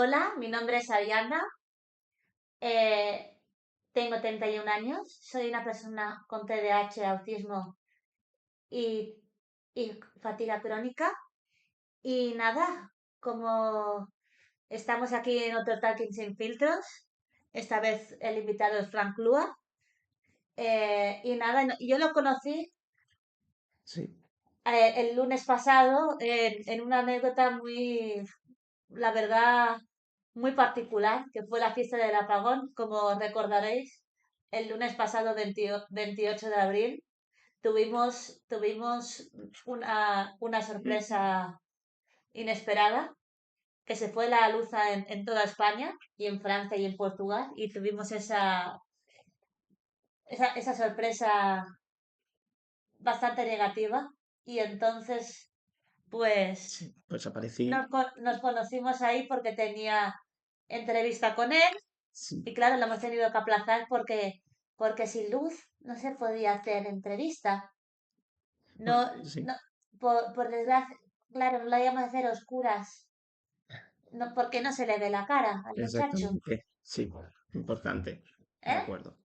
Hola, mi nombre es Ariana, eh, tengo 31 años, soy una persona con TDAH, autismo y, y fatiga crónica. Y nada, como estamos aquí en otro Talking Sin Filtros, esta vez el invitado es Frank Lua. Y nada, yo lo conocí Sí, el lunes pasado en una anécdota la verdad, muy particular, que fue la fiesta del apagón. Como recordaréis, el lunes pasado, 28 de abril, tuvimos una sorpresa inesperada, que se fue la luz en toda España y en Francia y en Portugal, y tuvimos esa sorpresa bastante negativa. Y entonces, pues sí, pues aparecí. nos conocimos ahí porque tenía entrevista con él. Sí, Y claro, lo hemos tenido que aplazar porque sin luz no se podía hacer entrevista. No, bueno, sí, no, por desgracia, claro, no la íbamos a hacer a oscuras, no, porque no se le ve la cara al muchacho. exactamente. Sí, importante. De ¿Eh? acuerdo.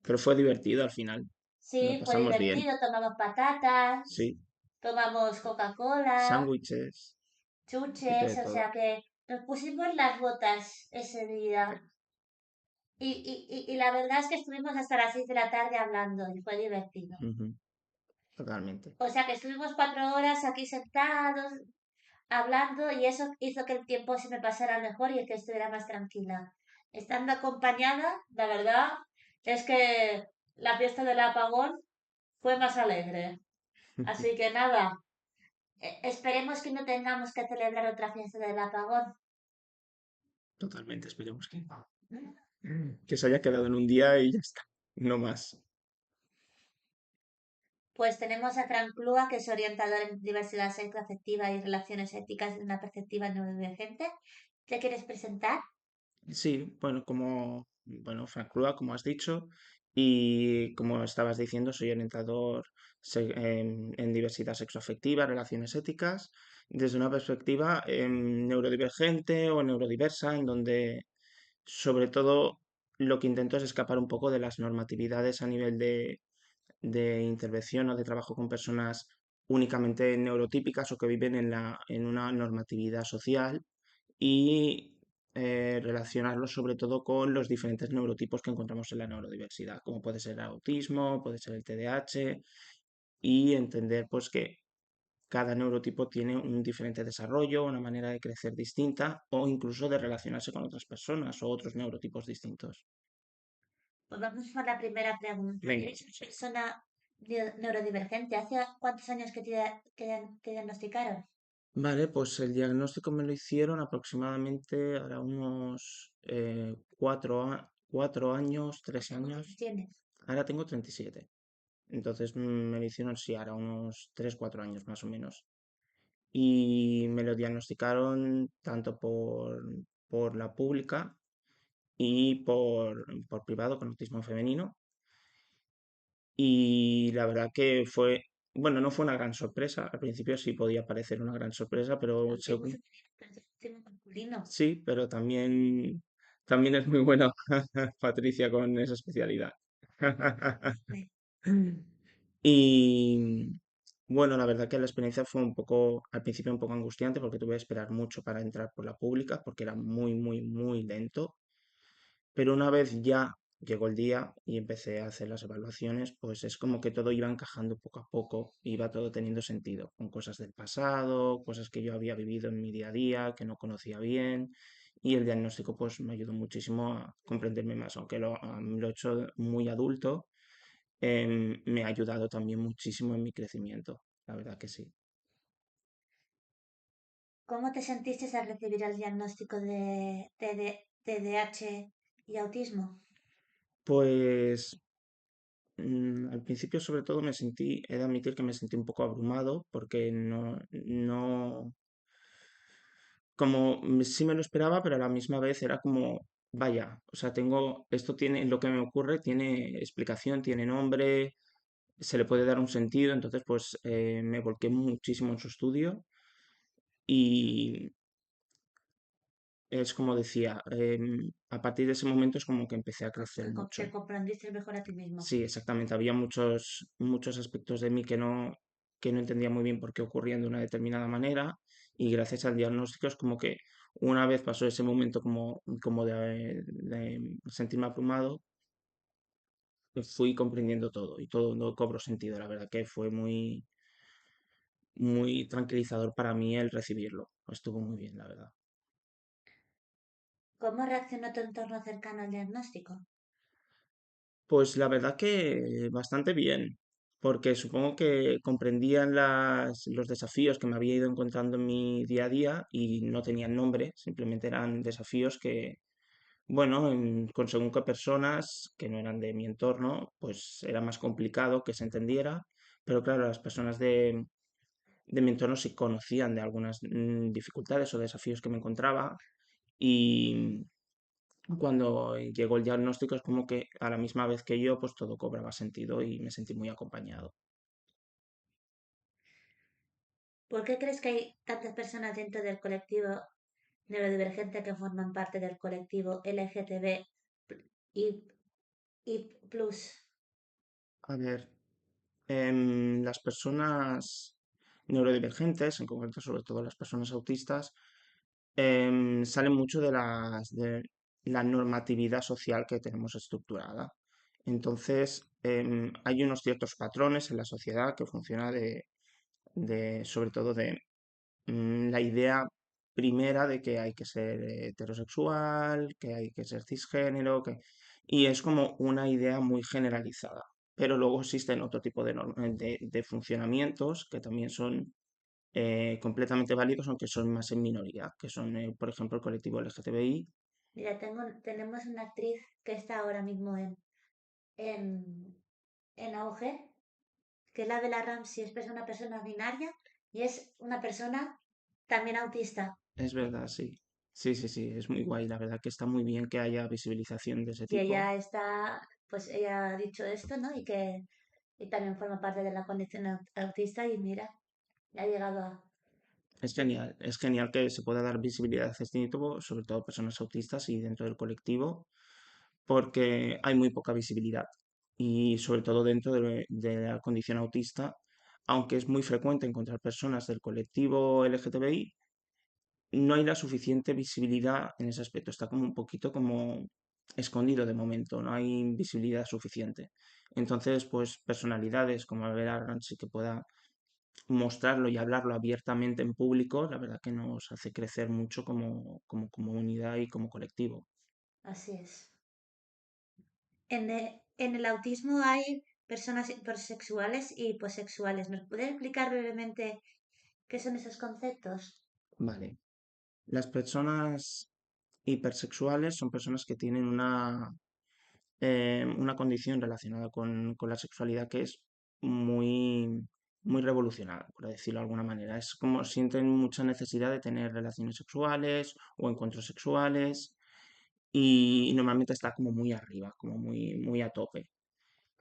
Pero fue divertido al final. Lo Sí, fue pasamos bien. divertido, tomamos patatas, Sí, tomamos Coca-Cola, sándwiches, un poquito chuches, de o todo. sea que nos pusimos las botas ese día. Y la verdad es que estuvimos hasta las 6 de la tarde hablando y fue divertido. Ujú, totalmente. O sea que estuvimos 4 horas aquí sentados, hablando, y eso hizo que el tiempo se me pasara mejor y el que estuviera más tranquila. Estando acompañada, la verdad es que la fiesta del apagón fue más alegre. Así que nada, esperemos que no tengamos que celebrar otra fiesta del apagón. Totalmente, esperemos que se haya quedado en un día y ya está. No más. Pues tenemos a Frank Clua, que es orientador en diversidad sexoafectiva y relaciones éticas de una perspectiva neurodivergente. ¿Te quieres presentar? Sí, bueno, Frank Crua, como has dicho, y como estabas diciendo, soy orientador en diversidad sexoafectiva, relaciones éticas, desde una perspectiva neurodivergente o neurodiversa, en donde sobre todo lo que intento es escapar un poco de las normatividades a nivel de intervención o de trabajo con personas únicamente neurotípicas o que viven en una normatividad social y relacionarlo sobre todo con los diferentes neurotipos que encontramos en la neurodiversidad, como puede ser el autismo, puede ser el TDAH, y entender pues que cada neurotipo tiene un diferente desarrollo, una manera de crecer distinta o incluso de relacionarse con otras personas o otros neurotipos distintos. Pues vamos por la primera pregunta. Venga. ¿Eres una persona neurodivergente? ¿Hace cuántos años que diagnosticaron? Vale, pues el diagnóstico me lo hicieron aproximadamente ahora unos 4 años, tres ¿Cuántos años años. tienes? Ahora tengo 37. Entonces me lo hicieron, sí, ahora unos 3 4 años más o menos. Y me lo diagnosticaron tanto por la pública y por privado con autismo femenino. Y la verdad que fue, bueno, no fue una gran sorpresa. Al principio sí podía parecer una gran sorpresa, El pero autismo según, femenino, pero el autismo masculino. sí, pero también es muy buena Patricia con esa especialidad. Sí. Y bueno, la verdad que la experiencia fue al principio un poco angustiante porque tuve que esperar mucho para entrar por la pública porque era muy, muy, muy lento. Pero una vez ya llegó el día y empecé a hacer las evaluaciones, pues es como que todo iba encajando poco a poco, iba todo teniendo sentido, con cosas del pasado, cosas que yo había vivido en mi día a día, que no conocía bien, y el diagnóstico pues me ayudó muchísimo a comprenderme más, aunque lo he hecho muy adulto, me ha ayudado también muchísimo en mi crecimiento, la verdad que sí. ¿Cómo te sentiste al recibir el diagnóstico de TDAH y autismo? Pues al principio sobre todo he de admitir que me sentí un poco abrumado porque no, como sí me lo esperaba, pero a la misma vez era como, vaya, o sea, esto tiene, lo que me ocurre tiene explicación, tiene nombre, se le puede dar un sentido, entonces pues me volqué muchísimo en su estudio y, es como decía, a partir de ese momento es como que empecé a crecer Te mucho. comprendiste mejor a ti mismo. Sí, exactamente. Había muchos aspectos de mí que no entendía muy bien por qué ocurrían de una determinada manera y gracias al diagnóstico es como que una vez pasó ese momento como de sentirme abrumado, fui comprendiendo todo y todo no cobró sentido. La verdad que fue muy tranquilizador para mí el recibirlo. Estuvo muy bien, la verdad. ¿Cómo reaccionó tu entorno cercano al diagnóstico? Pues la verdad que bastante bien, porque supongo que comprendían los desafíos que me había ido encontrando en mi día a día y no tenían nombre, simplemente eran desafíos que, bueno, con según qué personas que no eran de mi entorno, pues era más complicado que se entendiera, pero claro, las personas de mi entorno sí conocían de algunas dificultades o desafíos que me encontraba y cuando llegó el diagnóstico es como que a la misma vez que yo, pues todo cobraba sentido y me sentí muy acompañado. ¿Por qué crees que hay tantas personas dentro del colectivo neurodivergente que forman parte del colectivo LGTB y, y plus? A ver, las personas neurodivergentes, en concreto sobre todo las personas autistas, salen mucho de la normatividad social que tenemos estructurada. Entonces, hay unos ciertos patrones en la sociedad que funciona sobre todo de la idea primera de que hay que ser heterosexual, que hay que ser cisgénero, y es como una idea muy generalizada. Pero luego existen otro tipo de funcionamientos que también son completamente válidos, aunque son más en minoría, que son, por ejemplo, el colectivo LGTBI. Mira, tenemos una actriz que está ahora mismo en, en auge, que es la Bella Ramsey, es una persona binaria y es una persona también autista. Es verdad, sí. Sí, sí, sí, es muy guay. La verdad que está muy bien que haya visibilización de ese Y tipo. ella está, pues ella ha dicho esto, ¿no? Y también forma parte de la condición autista y mira, ya ha llegado a... Es genial que se pueda dar visibilidad a este tipo, sobre todo a personas autistas y dentro del colectivo, porque hay muy poca visibilidad. Y sobre todo dentro de la condición autista, aunque es muy frecuente encontrar personas del colectivo LGTBI, no hay la suficiente visibilidad en ese aspecto. Está como un poquito como escondido de momento, no hay visibilidad suficiente. Entonces, pues personalidades como Abel Arranz que pueda mostrarlo y hablarlo abiertamente en público, la verdad que nos hace crecer mucho como comunidad y como colectivo. Así es. En el autismo hay personas hipersexuales y hiposexuales. ¿Nos puede explicar brevemente qué son esos conceptos? Vale. Las personas hipersexuales son personas que tienen una condición relacionada con la sexualidad que es muy revolucionada, por decirlo de alguna manera. Es como sienten mucha necesidad de tener relaciones sexuales o encuentros sexuales y normalmente está como muy arriba, como muy a tope.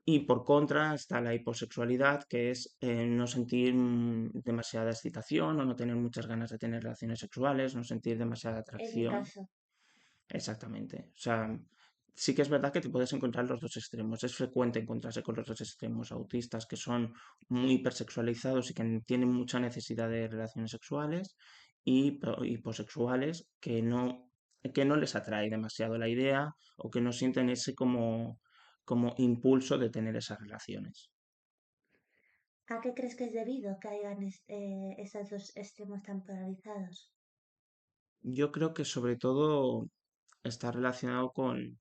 Y por contra está la hiposexualidad, que es no sentir demasiada excitación o no tener muchas ganas de tener relaciones sexuales, no sentir demasiada Es mi atracción. caso. Exactamente. O sea, sí que es verdad que te puedes encontrar los dos extremos. Es frecuente encontrarse con los dos extremos autistas que son muy hipersexualizados y que tienen mucha necesidad de relaciones sexuales y hiposexuales que no les atrae demasiado la idea o que no sienten ese como impulso de tener esas relaciones. ¿A qué crees que es debido que hayan esos dos extremos tan polarizados? Yo creo que sobre todo está relacionado con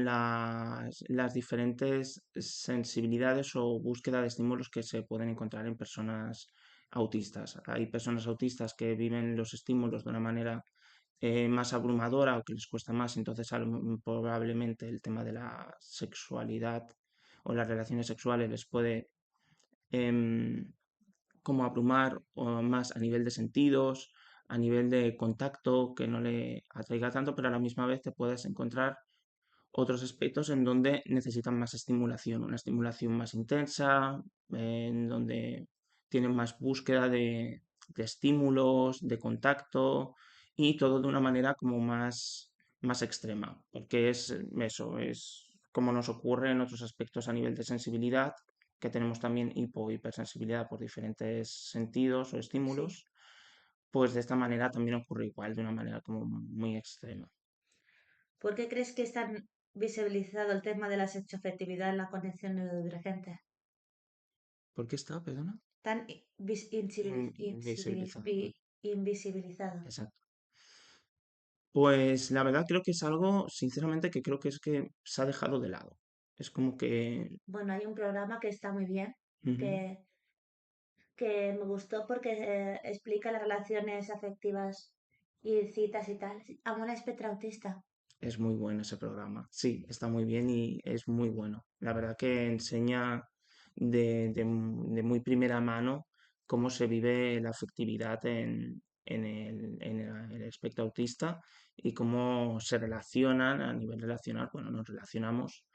las diferentes sensibilidades o búsqueda de estímulos que se pueden encontrar en personas autistas. Hay personas autistas que viven los estímulos de una manera más abrumadora o que les cuesta más, entonces probablemente el tema de la sexualidad o las relaciones sexuales les puede em, como abrumar o más a nivel de sentidos, a nivel de contacto, que no le atraiga tanto, pero a la misma vez te puedes encontrar otros aspectos en donde necesitan más estimulación, una estimulación más intensa, en donde tienen más búsqueda de estímulos, de contacto y todo de una manera como más extrema, porque es eso, es como nos ocurre en otros aspectos a nivel de sensibilidad, que tenemos también hipersensibilidad por diferentes sentidos o Sí. estímulos, pues de esta manera también ocurre igual, de una manera como muy extrema. ¿Por qué crees que es tan visibilizado el tema de la sexoafectividad en la conexión neurodivergente? ¿Por qué está, perdona? Tan Invisibilizado. invisibilizado. Exacto. Pues la verdad creo que es algo, sinceramente, que creo que es que se ha dejado de lado. Es como que Bueno, hay un programa que está muy bien, ujú, que, que me gustó porque explica las relaciones afectivas y citas y tal. A una espectro autista. es muy bueno ese programa. Sí, está muy bien y es muy bueno. La verdad que enseña de muy primera mano cómo se vive la afectividad en el espectro autista y cómo se relacionan a nivel relacional, bueno, nos relacionamos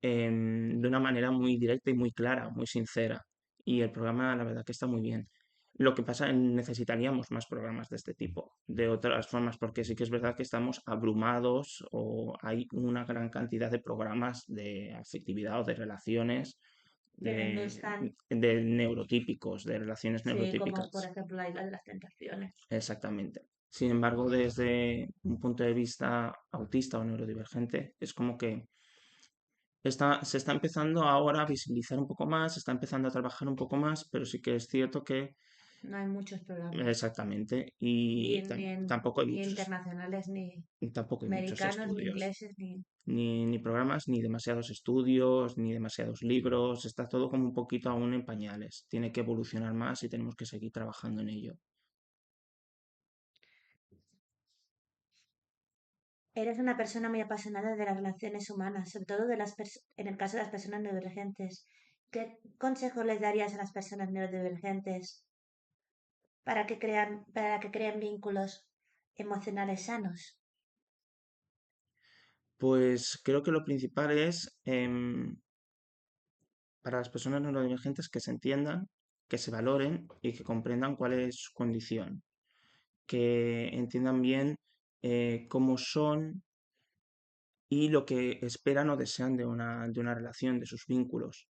de una manera muy directa y muy clara, muy sincera. Y el programa, la verdad que está muy bien. Lo que pasa, necesitaríamos más programas de este tipo, de otras formas, porque sí que es verdad que estamos abrumados o hay una gran cantidad de programas de afectividad o de relaciones Que no de, están, de neurotípicos, de relaciones sí, como por neurotípicas. ejemplo la isla de las tentaciones. Exactamente. Sin embargo, desde un punto de vista autista o neurodivergente, es como que se está empezando ahora a visibilizar un poco más, se está empezando a trabajar un poco más, pero sí que es cierto que No hay muchos programas. exactamente, Y y ni internacionales, ni tampoco hay muchos americanos, ni estudios, ingleses, ni... ni programas, ni demasiados estudios, ni demasiados libros, está todo como un poquito aún en pañales, tiene que evolucionar más y tenemos que seguir trabajando en ello. Eres una persona muy apasionada de las relaciones humanas, sobre todo en el caso de las personas neurodivergentes. ¿Qué consejos les darías a las personas neurodivergentes para que creen vínculos emocionales sanos? Pues creo que lo principal es para las personas neurodivergentes que se entiendan, que se valoren y que comprendan cuál es su condición, que entiendan bien cómo son y lo que esperan o desean de una relación, de sus vínculos,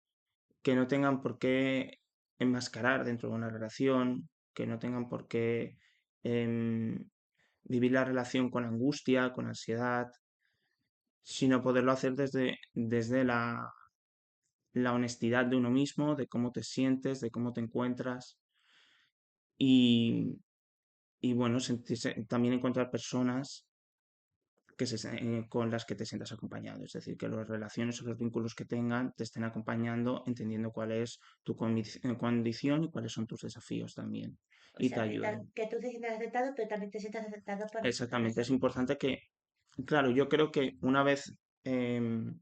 que no tengan por qué enmascarar dentro de una relación, que no tengan por qué em, vivir la relación con angustia, con ansiedad, sino poderlo hacer desde la honestidad de uno mismo, de cómo te sientes, de cómo te encuentras y, y bueno, también encontrar personas con las que te sientas acompañado. Es decir, que las relaciones o los vínculos que tengan te estén acompañando, entendiendo cuál es tu condición y cuáles son tus desafíos también. O Y te sea, ayuden. que tú te sientas aceptado, pero también te sientas aceptado por los Exactamente. Es demás. importante que, claro, yo creo que em,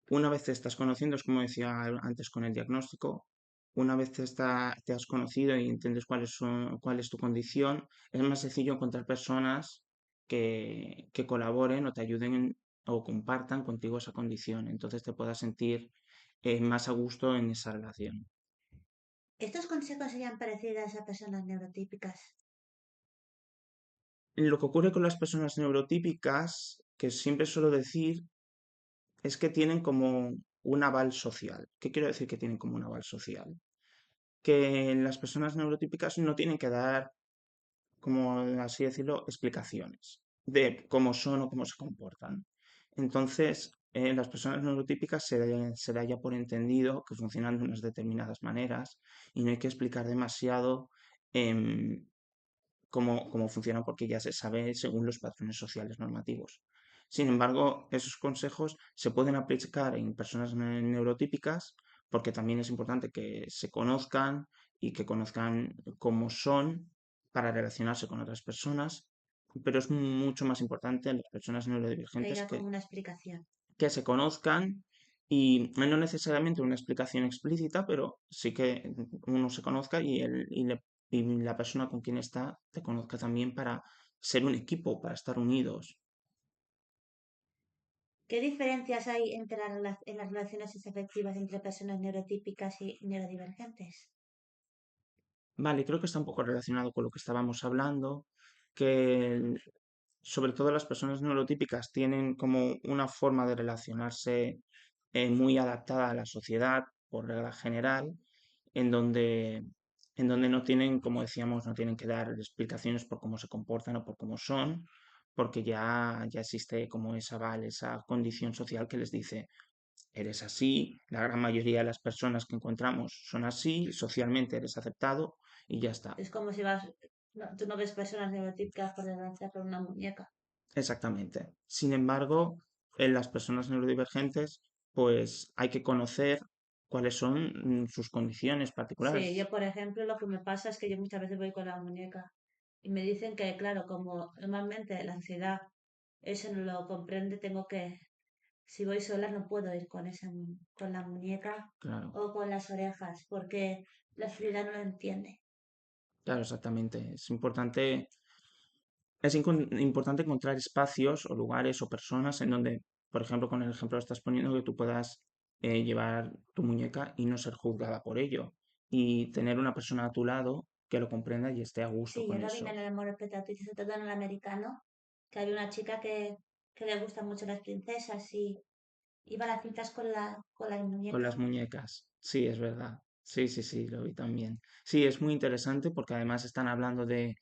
una vez te estás conociendo, es como decía antes con el diagnóstico, una vez te has conocido y entiendes cuál es tu condición, es más sencillo encontrar personas que colaboren o te ayuden o compartan contigo esa condición. Entonces te puedas sentir más a gusto en esa relación. Estos consejos serían parecidos a personas neurotípicas. Lo que ocurre con las personas neurotípicas, que siempre suelo decir, es que tienen como un aval social. ¿Qué quiero decir que tienen como un aval social? Que las personas neurotípicas no tienen que dar, como así decirlo, explicaciones de cómo son o cómo se comportan. Entonces, las personas neurotípicas se da ya por entendido que funcionan de unas determinadas maneras y no hay que explicar demasiado em, cómo funcionan porque ya se sabe según los patrones sociales normativos. Sin embargo, esos consejos se pueden aplicar en personas neurotípicas porque también es importante que se conozcan y que conozcan cómo son para relacionarse con otras personas, pero es mucho más importante en las personas Que neurodivergentes haya como una explicación. que se conozcan y no necesariamente una explicación explícita, pero sí que uno se conozca y la persona con quien está te conozca también para ser un equipo, para estar unidos. ¿Qué diferencias hay entre en las relaciones afectivas entre personas neurotípicas y neurodivergentes? Vale, creo que está un poco relacionado con lo que estábamos hablando. que sobre todo las personas neurotípicas tienen como una forma de relacionarse muy adaptada a la sociedad, por regla general, en donde, en donde no tienen, como decíamos, no tienen que dar explicaciones por cómo se comportan o por cómo son, porque ya existe como esa esa condición social que les dice, eres así, la gran mayoría de las personas que encontramos son así, socialmente eres aceptado y ya está. Es como si tú no ves personas neurotípicas por desgracia con una muñeca. Exactamente. Sin embargo, en las personas neurodivergentes, pues hay que conocer cuáles son sus condiciones Sí, yo particulares. por ejemplo lo que me pasa es que yo muchas veces voy con la muñeca y me dicen que, claro, como normalmente la ansiedad eso no lo comprende, si voy sola no puedo ir con la muñeca Claro, o con las orejas porque la ansiedad no lo entiende. claro, exactamente. Importante encontrar espacios o lugares o personas en donde, por ejemplo, con el ejemplo que estás poniendo, que tú puedas llevar tu muñeca y no ser juzgada por ello. Y tener una persona a tu lado que lo comprenda y esté a gusto Sí, con yo lo vi en eso. el amor Petratriz, sobre todo en el americano, que había una chica que le gustan mucho las princesas y iba a las citas con la Con muñeca. las muñecas. Sí, es verdad. Sí, sí, sí, lo vi también. Sí, es muy interesante porque además están hablando de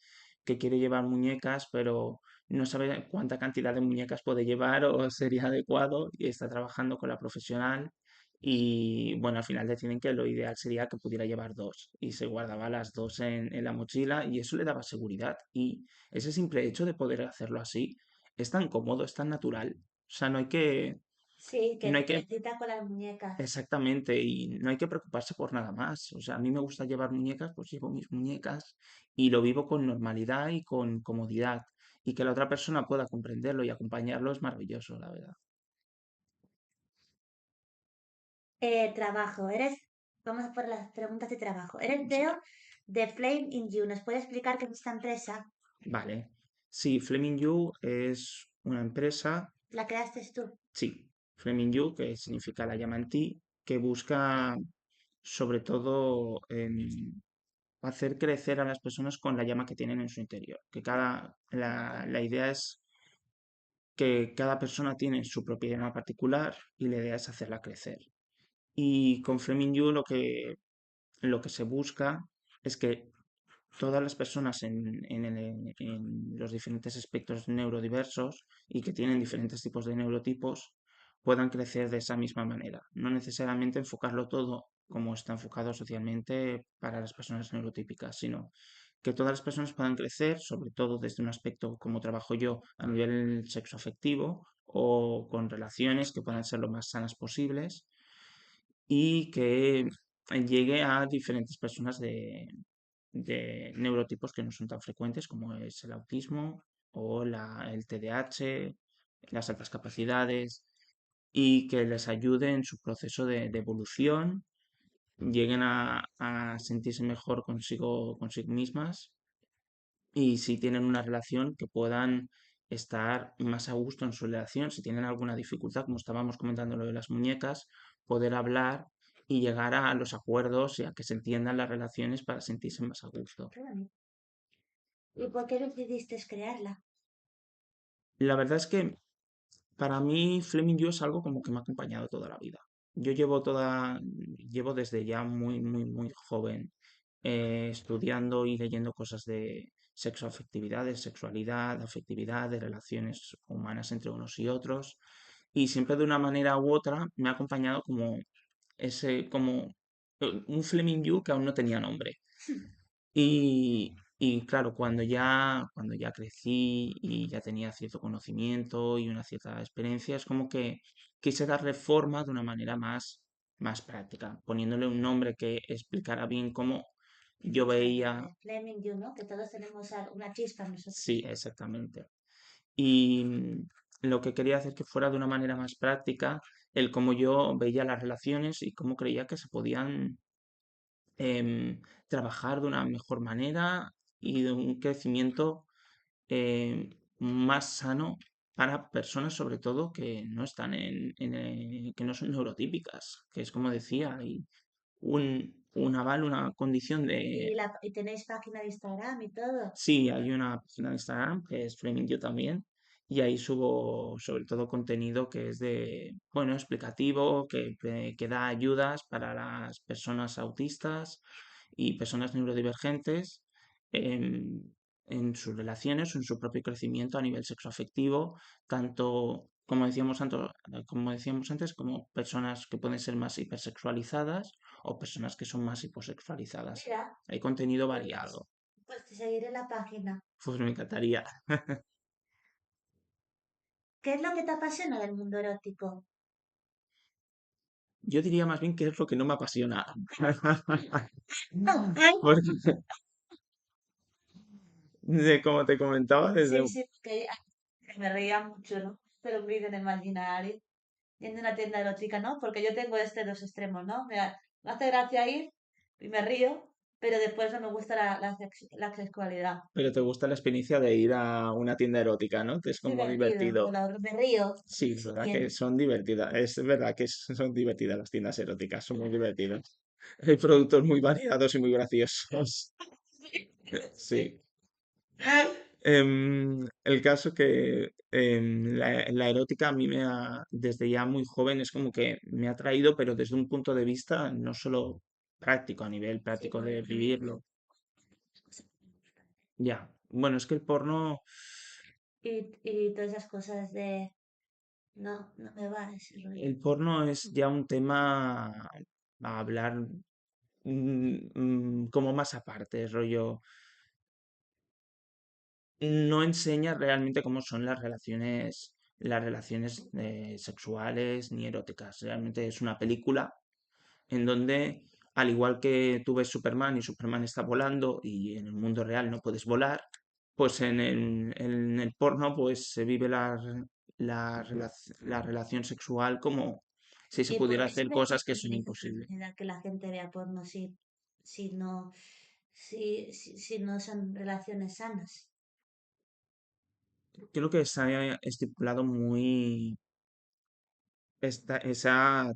que quiere llevar muñecas, pero no sabe cuánta cantidad de muñecas puede llevar o sería adecuado y está trabajando con la profesional y bueno, al final deciden que lo ideal sería que pudiera llevar dos y se guardaba las dos en la mochila y eso le daba seguridad y ese simple hecho de poder hacerlo así es tan cómodo, es tan natural. O sea, Sí, no hay que que cita con las muñecas. exactamente, y no hay que preocuparse por nada más. O sea, a mí me gusta llevar muñecas, pues llevo mis muñecas y lo vivo con normalidad y con comodidad. Y que la otra persona pueda comprenderlo y acompañarlo es maravilloso, la verdad. Trabajo, vamos a por las preguntas de trabajo. Eres Sí. CEO de Flame in You. ¿Nos puede explicar qué es esta empresa? Vale. Sí, Fleming You es una empresa, ¿La creaste tú? sí, Fleming You, que significa la llama en ti, que busca sobre todo hacer crecer a las personas con la llama que tienen en su interior. La idea es que cada persona tiene su propia llama particular y la idea es hacerla crecer. Y con Fleming You lo que se busca es que todas las personas en los diferentes aspectos neurodiversos y que tienen diferentes tipos de neurotipos puedan crecer de esa misma manera. No necesariamente enfocarlo todo como está enfocado socialmente para las personas neurotípicas, sino que todas las personas puedan crecer, sobre todo desde un aspecto como trabajo yo a nivel sexoafectivo o con relaciones que puedan ser lo más sanas posibles y que llegue a diferentes personas de neurotipos que no son tan frecuentes como es el autismo o el TDAH, las altas capacidades y que les ayude en su proceso de evolución, lleguen a sentirse mejor consigo mismas y si tienen una relación que puedan estar más a gusto en su relación, si tienen alguna dificultad, como estábamos comentando lo de las muñecas, poder hablar y llegar a los acuerdos y a que se entiendan las relaciones para sentirse más a gusto. Qué bonito. ¿Y por qué decidiste crearla? La verdad es que para mí Fleming You es algo como que me ha acompañado toda la vida. Yo llevo desde ya muy joven estudiando y leyendo cosas de sexoafectividad, de sexualidad, de afectividad, de relaciones humanas entre unos y otros. Y siempre de una manera u otra me ha acompañado como un Fleming You que aún no tenía nombre. Y claro, cuando ya crecí y ya tenía cierto conocimiento y una cierta experiencia, es como que quise darle forma de una manera más práctica, poniéndole un nombre que explicara bien cómo yo veía. Flaming You, ¿no? Que todos tenemos una chispa en Sí, nosotros. exactamente. Y lo que quería hacer que fuera de una manera más práctica, el cómo yo veía las relaciones y cómo creía que se podían trabajar de una mejor manera y de un crecimiento más sano para personas sobre todo que no están que no son neurotípicas, que es como decía, hay un aval, una condición Y, de... y tenéis página de Instagram y todo. Sí, hay una página de Instagram que es Flaming You también, y ahí subo sobre todo contenido que es de, bueno, explicativo, que da ayudas para las personas autistas y personas neurodivergentes en, en sus relaciones o en su propio crecimiento a nivel sexoafectivo, tanto, como decíamos antes, como personas que pueden ser más hipersexualizadas o personas que son más hiposexualizadas. Mira, Hay contenido pues, variado. pues te seguiré la página. Pues me encantaría. ¿Qué es lo que te apasiona del mundo erótico? Yo diría más bien que es lo que no me apasiona. Ay, Porque, como te comentaba, sí, sí, porque me reía mucho, ¿no? Pero un vídeo en Imaginary, yendo a una tienda erótica, ¿no? Porque yo tengo dos extremos, ¿no? Me hace gracia ir y me río, pero después no me gusta la sexualidad. pero te gusta la experiencia de ir a una tienda erótica, ¿no? Es Es como divertido, divertido. me río. Sí, es Sí, verdad que bien. son divertidas. Es verdad que son divertidas las tiendas eróticas, son muy divertidas. Hay productos muy variados y muy graciosos. Sí. El caso que la erótica a mí desde ya muy joven es como que me ha traído, pero desde un punto de vista no solo práctico, a nivel Sí, práctico porque de también vivirlo. las cosas que me gustan. Ya, bueno, es que el porno, Y todas esas cosas de, no, no me va ese rollo. el porno es ya un tema a hablar como más aparte, rollo. No enseña realmente cómo son las relaciones sexuales ni eróticas. Realmente es una película en donde, al igual que tú ves Superman y Superman está volando y en el mundo real no puedes volar, pues en el porno pues se vive la relación sexual como si se ¿Y por pudiera qué se hacer cosas que rechazan son derechos imposibles. humanos que la gente vea porno si no, si no son relaciones sanas? Creo que se ha estipulado se ha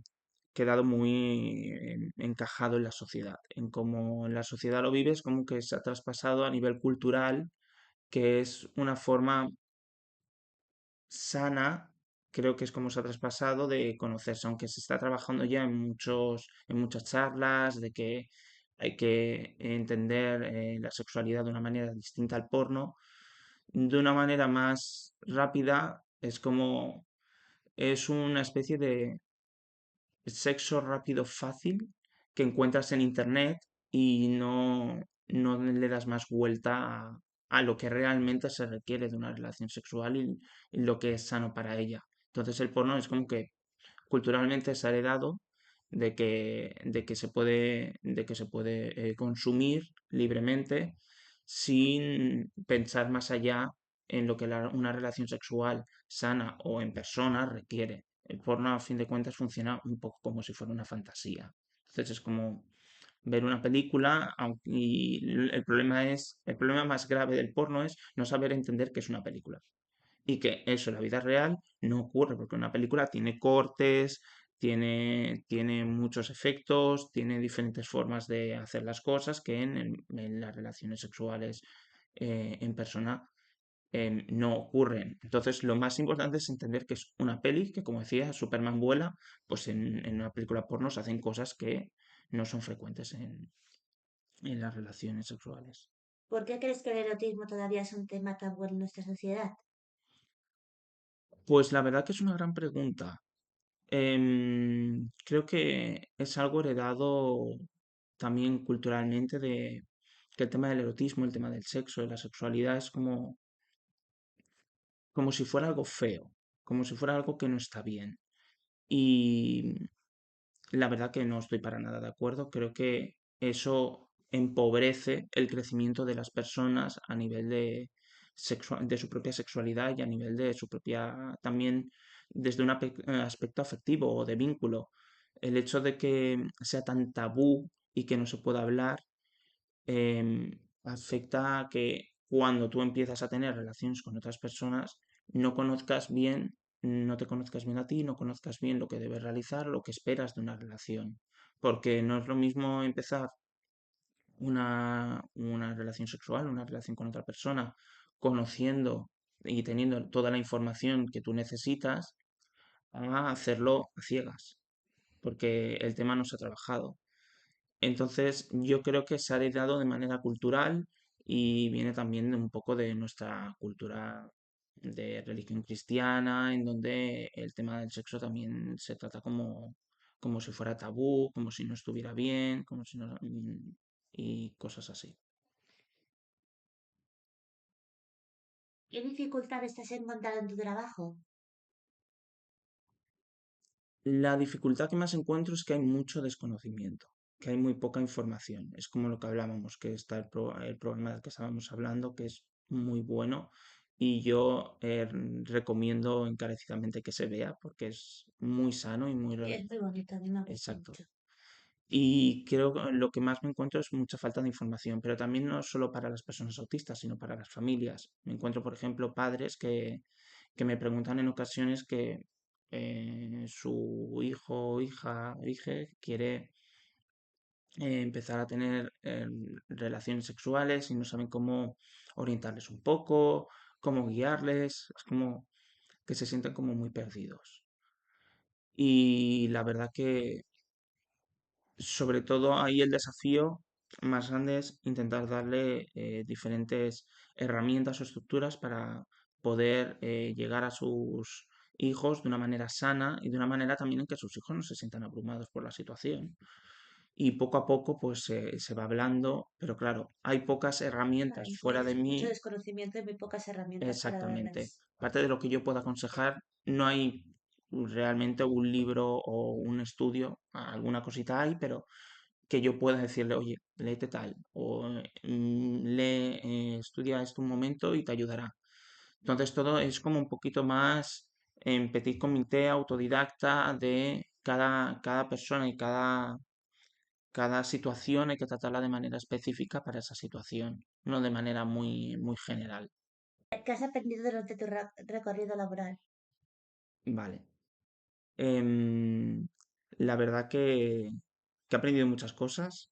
quedado muy encajado en la sociedad, en cómo en la sociedad lo vives, como que se ha traspasado a nivel cultural, que es una forma sana, creo que es como se ha traspasado de conocerse, aunque se está trabajando ya en muchas charlas, de que hay que entender la sexualidad de una manera distinta al porno, de una manera más rápida, es como, es una especie de sexo rápido fácil que encuentras en internet y no le das más vuelta a lo que realmente se requiere de una relación sexual y lo que es sano para ella. Entonces el porno es como que culturalmente se ha heredado de que se puede consumir libremente sin pensar más allá en lo que una relación sexual sana o en persona requiere. El porno, a fin de cuentas, funciona un poco como si fuera una fantasía. Entonces es como ver una película y el problema más grave del porno es no saber entender que es una película. Y que eso en la vida real no ocurre, porque una película tiene cortes, tiene muchos efectos, tiene diferentes formas de hacer las cosas que en las relaciones sexuales en persona no ocurren. Entonces, lo más importante es entender que es una peli, que como decía, Superman vuela, pues en una película porno se hacen cosas que no son frecuentes en las relaciones sexuales. ¿Por qué crees que el erotismo todavía es un tema tabú en nuestra sociedad? Pues la verdad que es una gran pregunta. Creo que es algo heredado también culturalmente de que el tema del erotismo, el tema del sexo, de la sexualidad es como si fuera algo feo, como si fuera algo que no está bien. Y la verdad que no estoy para nada de acuerdo. Creo que eso empobrece el crecimiento de las personas a nivel de su propia sexualidad y a nivel de su propia, también desde un aspecto afectivo o de vínculo. El hecho de que sea tan tabú y que no se pueda hablar afecta a que cuando tú empiezas a tener relaciones con otras personas, no conozcas bien, no te conozcas bien a ti, no conozcas bien lo que debes realizar, lo que esperas de una relación. porque no es lo mismo empezar una relación sexual, una relación con otra persona, conociendo y teniendo toda la información que tú necesitas, a hacerlo a ciegas, porque el tema no se ha trabajado. Entonces, yo creo que se ha heredado de manera cultural y viene también de un poco de nuestra cultura de religión cristiana, en donde el tema del sexo también se trata como si fuera tabú, como si no estuviera bien, como si no, y cosas así. ¿Qué dificultades te has encontrado en tu trabajo? La dificultad que más encuentro es que hay mucho desconocimiento, que hay muy poca información. Es como lo que hablábamos, que está el programa del que estábamos hablando, que es muy bueno y yo recomiendo encarecidamente que se vea porque es muy sano y muy... Sí, es muy bonito, a mí me gusta Exacto. mucho. Y creo que lo que más me encuentro es mucha falta de información, pero también no solo para las personas autistas, sino para las familias. Me encuentro, por ejemplo, padres que me preguntan en ocasiones que su hijo o hija quiere empezar a tener relaciones sexuales y no saben cómo orientarles un poco, cómo guiarles, es como que se sienten como muy perdidos. Y la verdad que sobre todo ahí el desafío más grande es intentar darle diferentes herramientas o estructuras para poder llegar a sus hijos de una manera sana y de una manera también en que sus hijos no se sientan abrumados por la situación. Y poco a poco pues se va hablando, pero claro, hay pocas herramientas fuera de Mucho mí. desconocimiento y muy pocas herramientas para Exactamente. darles. Parte de lo que yo pueda aconsejar, no hay realmente un libro o un estudio, alguna cosita hay, pero que yo pueda decirle, oye, léete tal, o lee, estudia esto un momento y te ayudará. Entonces todo es como un poquito más en petit comité, autodidacta de cada persona y cada situación hay que tratarla de manera específica para esa situación, no de manera muy general. ¿Qué has aprendido durante tu recorrido laboral? Vale. Em, la verdad que he aprendido muchas cosas,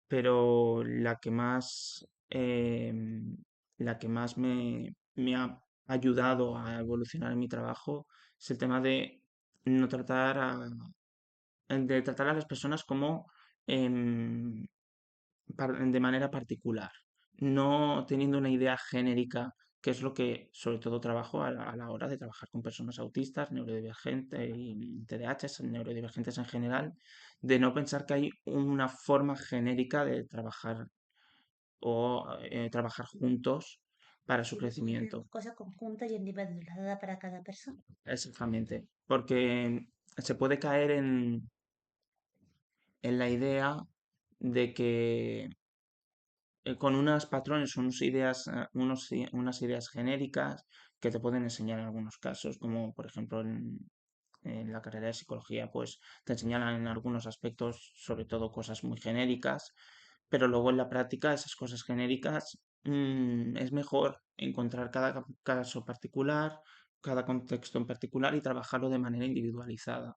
pero la que más me ha ayudado a evolucionar en mi trabajo es el tema de no tratar de tratar a las personas como em, de manera particular, no teniendo una idea genérica, que es lo que sobre todo trabajo a la hora de trabajar con personas autistas, neurodivergentes y TDAH, neurodivergentes en general, de no pensar que hay una forma genérica de trabajar o trabajar juntos para su Sino como una crecimiento. cosa conjunta y individualizada para cada persona. Exactamente, porque se puede caer en la idea de que con unos patrones, unas ideas genéricas que te pueden enseñar en algunos casos, como por ejemplo en la carrera de psicología, pues te enseñan en algunos aspectos, sobre todo cosas muy genéricas, pero luego en la práctica esas cosas genéricas es mejor encontrar cada caso particular, cada contexto en particular y trabajarlo de manera individualizada.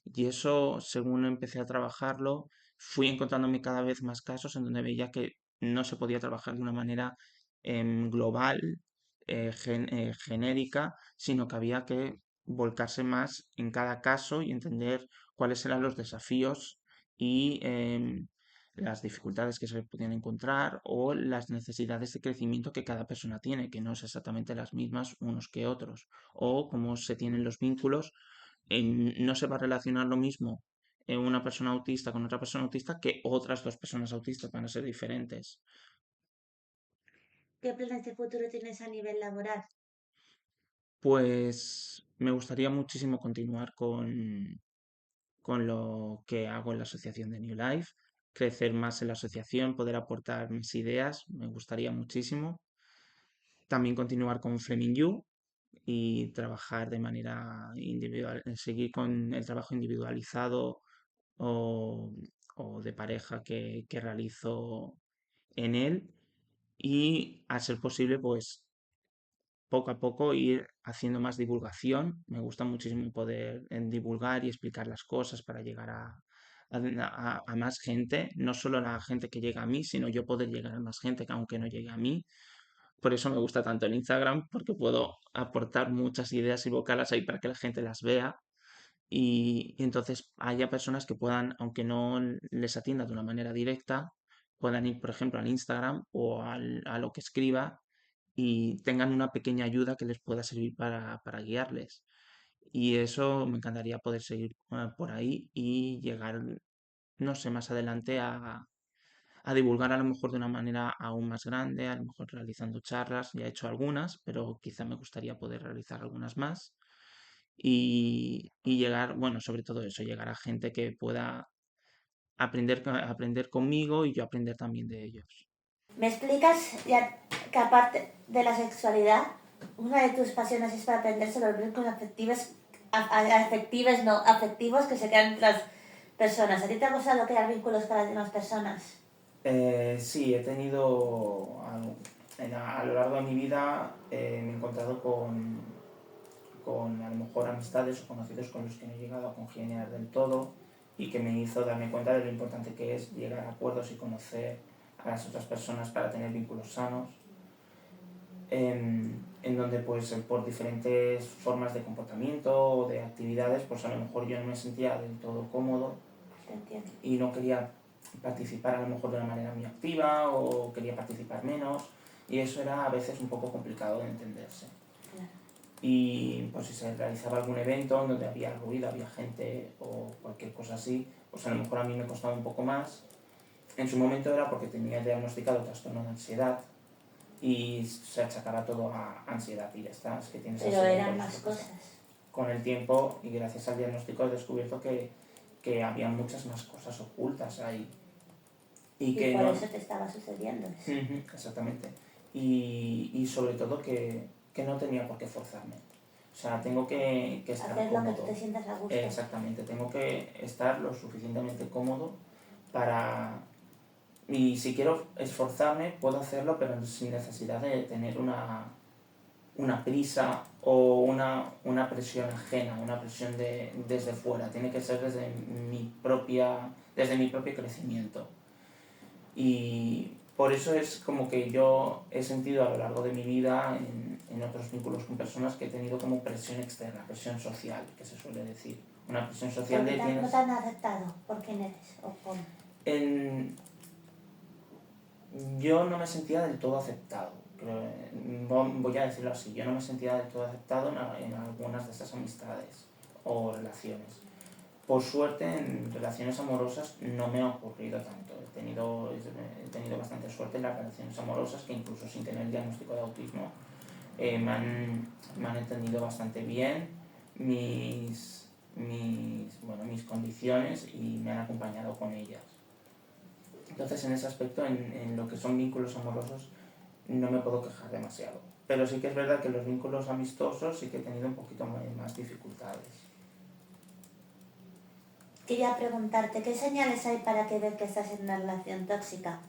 Y eso, según empecé a trabajarlo, fui encontrándome cada vez más casos en donde veía que no se podía trabajar de una manera global, genérica, sino que había que volcarse más en cada caso y entender cuáles eran los desafíos y las dificultades que se podían encontrar o las necesidades de crecimiento que cada persona tiene, que no es exactamente las mismas unos que otros, o cómo se tienen los vínculos. No se va a relacionar lo mismo una persona autista con otra persona autista que otras dos personas autistas van a ser diferentes. ¿Qué planes de futuro tienes a nivel laboral? Pues me gustaría muchísimo continuar con lo que hago en la asociación de New Life, crecer más en la asociación, poder aportar mis ideas, me gustaría muchísimo. También continuar con Fleming You y trabajar de manera individual, seguir con el trabajo individualizado o, o de pareja que realizo en él y a ser posible pues poco a poco ir haciendo más divulgación. Me gusta muchísimo poder divulgar y explicar las cosas para llegar a más gente, no solo a la gente que llega a mí, sino yo poder llegar a más gente que aunque no llegue a mí. Por eso me gusta tanto el Instagram, porque puedo aportar muchas ideas y vocales ahí para que la gente las vea y entonces haya personas que puedan, aunque no les atienda de una manera directa, puedan ir, por ejemplo, al Instagram o a lo que escriba y tengan una pequeña ayuda que les pueda servir para guiarles. Y eso me encantaría poder seguir por ahí y llegar, no sé, más adelante a divulgar a lo mejor de una manera aún más grande, a lo mejor realizando charlas. Ya he hecho algunas, pero quizá me gustaría poder realizar algunas más y llegar, bueno, sobre todo eso, llegar a gente que pueda aprender conmigo y yo aprender también de ellos. ¿Me explicas ya que aparte de la sexualidad, una de tus pasiones es para aprender sobre los vínculos afectivos, afectivos, no, afectivos que se crean entre las personas? ¿A ti te ha gustado crear vínculos con las demás personas? Sí, he tenido a lo largo de mi vida me he encontrado con a lo mejor amistades o conocidos con los que no he llegado a congeniar del todo y que me hizo darme cuenta de lo importante que es llegar a acuerdos y conocer a las otras personas para tener vínculos sanos, en donde pues por diferentes formas de comportamiento o de actividades pues a lo mejor yo no me sentía del todo cómodo y no quería participar a lo mejor de una manera muy activa o quería participar menos y eso era a veces un poco complicado de entenderse. Claro. Y pues si se realizaba algún evento en donde había ruido, había gente o cualquier cosa así, pues a lo mejor a mí me costaba un poco más. En su momento era porque tenía diagnosticado trastorno de ansiedad y se achacaba todo a ansiedad y ya está. Es que tienes Pero ansiedad, eran por más eso te pasa. cosas. Con el tiempo y gracias al diagnóstico he descubierto que había muchas más cosas ocultas ahí. Y que por no... eso te estaba sucediendo eso. Exactamente. Y sobre todo que no tenía por qué forzarme. O sea, tengo que estar hacer cómodo. Lo que tú te sientas a gusto. Exactamente, tengo que estar lo suficientemente cómodo para... Y si quiero esforzarme, puedo hacerlo, pero sin necesidad de tener una prisa o una presión ajena, una presión desde fuera. Tiene que ser desde mi propio crecimiento. Y por eso es como que yo he sentido a lo largo de mi vida en otros vínculos con personas que he tenido como presión externa, presión social, que se suele decir. Una presión social de tienes... ¿No te han aceptado por quién eres o cómo? Yo no me sentía del todo aceptado. Voy a decirlo así, yo no me sentía del todo aceptado en algunas de esas amistades o relaciones. Por suerte, en relaciones amorosas no me ha ocurrido tanto. He tenido bastante suerte en las relaciones amorosas que incluso sin tener el diagnóstico de autismo me han entendido bastante bien mis condiciones y me han acompañado con ellas. Entonces, en ese aspecto, en lo que son vínculos amorosos, no me puedo quejar demasiado. Pero sí que es verdad que los vínculos amistosos sí que he tenido un poquito más dificultades. Quería preguntarte, ¿qué señales hay para que ver que estás en una relación tóxica?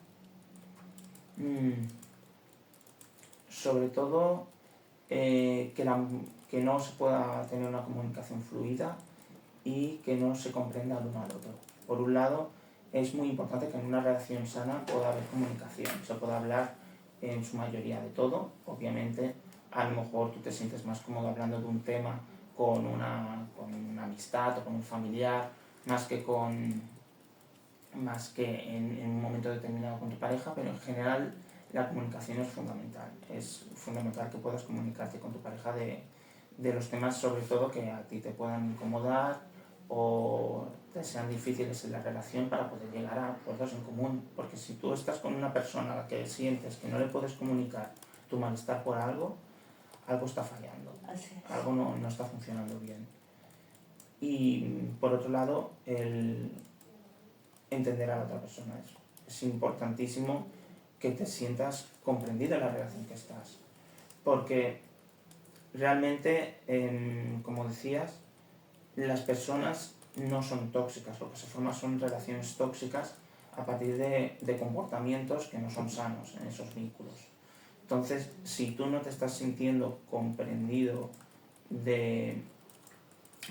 Sobre todo que no se pueda tener una comunicación fluida y que no se comprenda el uno al otro. Por un lado, es muy importante que en una relación sana pueda haber comunicación, se pueda hablar en su mayoría de todo. Obviamente, a lo mejor tú te sientes más cómodo hablando de un tema con una amistad o con un familiar, más que en un momento determinado con tu pareja, pero en general la comunicación es fundamental. Es fundamental que puedas comunicarte con tu pareja de los temas, sobre todo, que a ti te puedan incomodar o te sean difíciles en la relación para poder llegar a acuerdos en común. Porque si tú estás con una persona a la que sientes que no le puedes comunicar tu malestar por algo está fallando. Algo no está funcionando bien. Y por otro lado, el entender a la otra persona. Es importantísimo que te sientas comprendido en la relación que estás. Porque realmente, como decías, las personas no son tóxicas, lo que se forma son relaciones tóxicas a partir de comportamientos que no son sanos en esos vínculos. Entonces, si tú no te estás sintiendo comprendido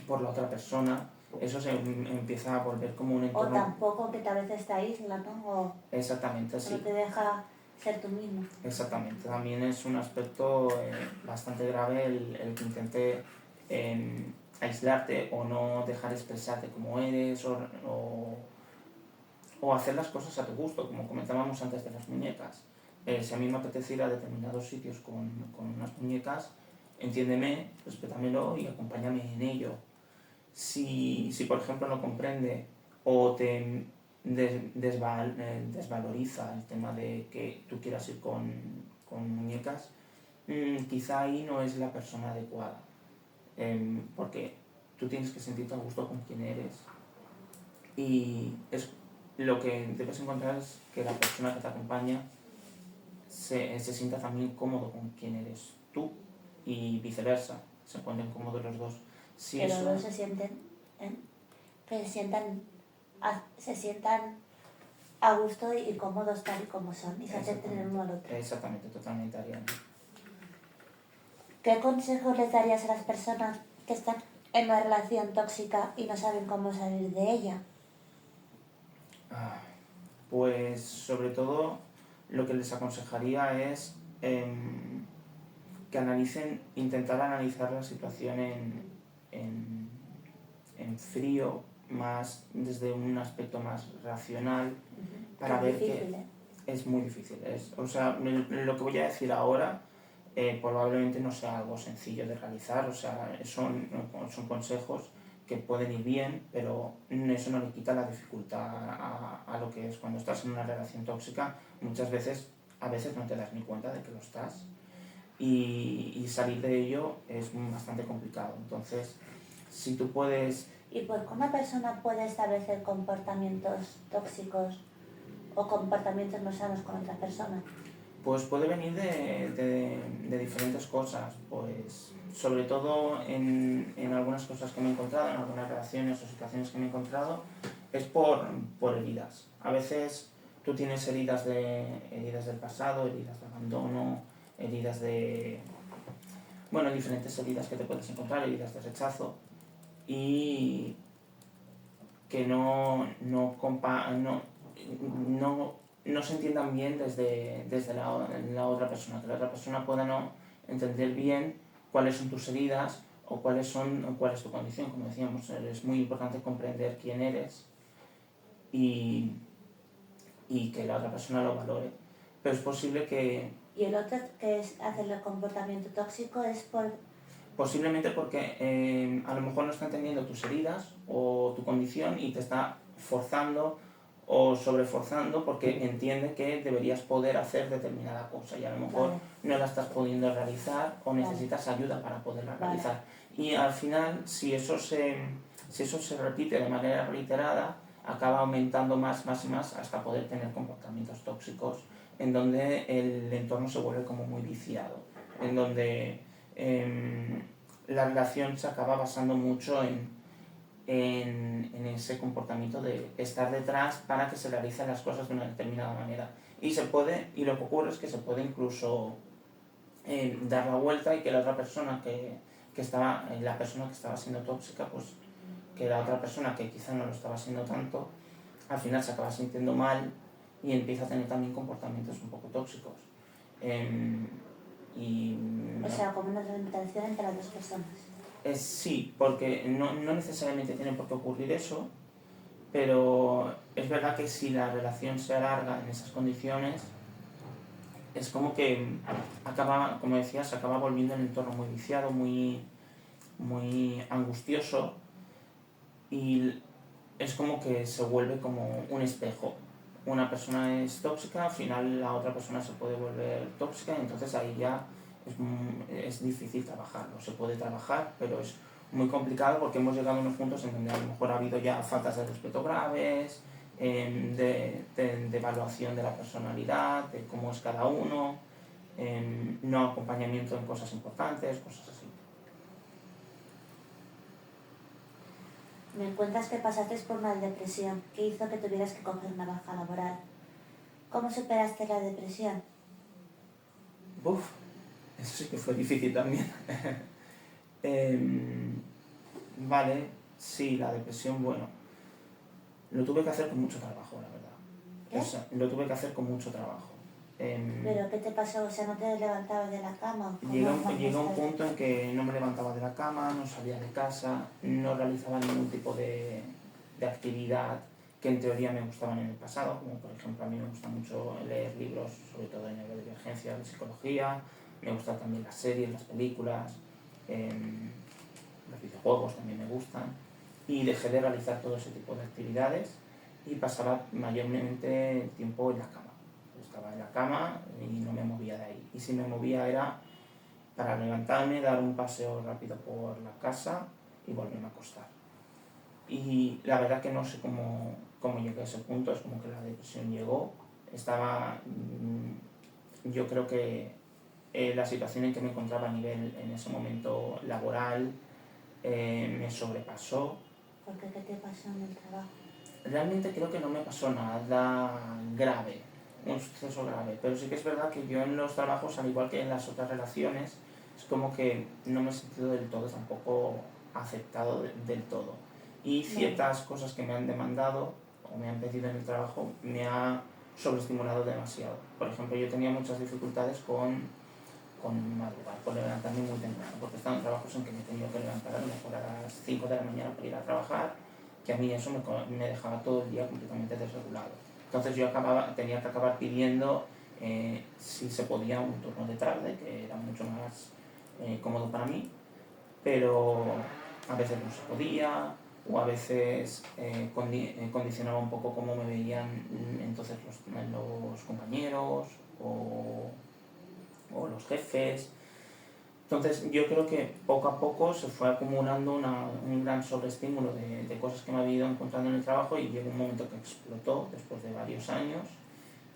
por la otra persona, eso se empieza a volver como un O entorno... tampoco, que a veces te aísla, ¿no? O Exactamente, no sí. te deja ser tú mismo. Exactamente. También es un aspecto bastante grave el que intente aislarte o no dejar expresarte como eres o hacer las cosas a tu gusto, como comentábamos antes de las muñecas. Si a mí me apetece ir a determinados sitios con unas muñecas, entiéndeme, respétamelo y acompáñame en ello. Si por ejemplo no comprende o te desvaloriza el tema de que tú quieras ir con muñecas, quizá ahí no es la persona adecuada, porque tú tienes que sentirte a gusto con quien eres y es lo que debes encontrar es que la persona que te acompaña se sienta también cómodo con quien eres tú y viceversa, se encuentren cómodos los dos. Si que eso... los dos se sienten, que se sientan a gusto y cómodos tal y como son y se acepten el uno al otro. Exactamente, totalmente, Ariana. ¿Qué consejos les darías a las personas que están en una relación tóxica y no saben cómo salir de ella? Pues sobre todo lo que les aconsejaría es que intentar analizar la situación en frío, más desde un aspecto más racional, para ver difícil, que es muy difícil. O sea, lo que voy a decir ahora probablemente no sea algo sencillo de realizar, o sea, son consejos que pueden ir bien, pero eso no le quita la dificultad a lo que es cuando estás en una relación tóxica. Muchas veces, a veces no te das ni cuenta de que lo estás y salir de ello es bastante complicado. Entonces, si tú puedes... ¿Y por qué una persona puede establecer comportamientos tóxicos o comportamientos no sanos con otra persona? Pues puede venir de diferentes cosas, pues sobre todo en algunas cosas que me he encontrado, en algunas relaciones o situaciones que me he encontrado, es por heridas. A veces tú tienes heridas del pasado, heridas de abandono, heridas de... bueno, diferentes heridas que te puedes encontrar, heridas de rechazo, y que no se entiendan bien desde la otra persona, que la otra persona pueda no entender bien cuáles son tus heridas o cuál es tu condición. Como decíamos, es muy importante comprender quién eres y que la otra persona lo valore. Pero es posible que... Y el otro que es hacer el comportamiento tóxico es posiblemente porque a lo mejor no está entendiendo tus heridas o tu condición y te está forzando o sobreforzando porque entiende que deberías poder hacer determinada cosa y a lo mejor no la estás pudiendo realizar o necesitas ayuda para poderla realizar. Y al final, si eso se repite de manera reiterada, acaba aumentando más y más hasta poder tener comportamientos tóxicos en donde el entorno se vuelve como muy viciado, en donde la relación se acaba basando mucho en ese comportamiento de estar detrás para que se realicen las cosas de una determinada manera. Y lo que ocurre es que se puede incluso dar la vuelta y que la otra persona la persona que estaba siendo tóxica, pues que la otra persona que quizá no lo estaba siendo tanto, al final se acaba sintiendo mal y empieza a tener también comportamientos un poco tóxicos. O sea, como una representación entre las dos personas. Sí, porque no necesariamente tiene por qué ocurrir eso, pero es verdad que si la relación se alarga en esas condiciones, es como que acaba, como decía, se acaba volviendo un entorno muy viciado, muy angustioso, y es como que se vuelve como un espejo. Una persona es tóxica, al final la otra persona se puede volver tóxica y entonces ahí ya es difícil trabajarlo. Se puede trabajar, pero es muy complicado porque hemos llegado a unos puntos en donde a lo mejor ha habido ya faltas de respeto graves, de evaluación de la personalidad, de cómo es cada uno, no acompañamiento en cosas importantes, cosas así. Me cuentas que pasaste por una depresión que hizo que tuvieras que coger una baja laboral. ¿Cómo superaste la depresión? Eso sí que fue difícil también. Vale, Sí, la depresión, bueno, lo tuve que hacer con mucho trabajo, la verdad. ¿Qué? O sea, lo tuve que hacer con mucho trabajo. ¿Pero qué te pasó? O sea, ¿no te levantabas de la cama? Llega un punto en que no me levantaba de la cama, no salía de casa, no realizaba ningún tipo de actividad que en teoría me gustaban en el pasado, como por ejemplo a mí me gusta mucho leer libros, sobre todo de neurodivergencia, de psicología, me gustan también las series, las películas, los videojuegos también me gustan, y dejé de realizar todo ese tipo de actividades y pasaba mayormente el tiempo en la cama. Estaba en la cama y no me movía de ahí. Y si me movía era para levantarme, dar un paseo rápido por la casa y volverme a acostar. Y la verdad que no sé cómo llegué a ese punto, es como que la depresión llegó. Estaba, yo creo que la situación en que me encontraba a nivel en ese momento laboral me sobrepasó. ¿Por qué? ¿Qué te pasó en el trabajo? Realmente creo que no me pasó nada grave, un suceso grave, pero sí que es verdad que yo en los trabajos, al igual que en las otras relaciones, es como que no me he sentido del todo tampoco aceptado del todo. Y ciertas cosas que me han demandado o me han pedido en el trabajo me ha sobreestimulado demasiado. Por ejemplo, yo tenía muchas dificultades con madrugar, con levantarme muy temprano, porque estaban trabajos en que me tenía que levantar a lo mejor a las 5 de la mañana para ir a trabajar, que a mí eso me dejaba todo el día completamente desregulado. Entonces yo tenía que acabar pidiendo si se podía un turno de tarde, que era mucho más cómodo para mí, pero a veces no se podía, o a veces condicionaba un poco cómo me veían entonces los compañeros o los jefes. Entonces yo creo que poco a poco se fue acumulando un gran sobreestímulo de cosas que me había ido encontrando en el trabajo y llegó un momento que explotó después de varios años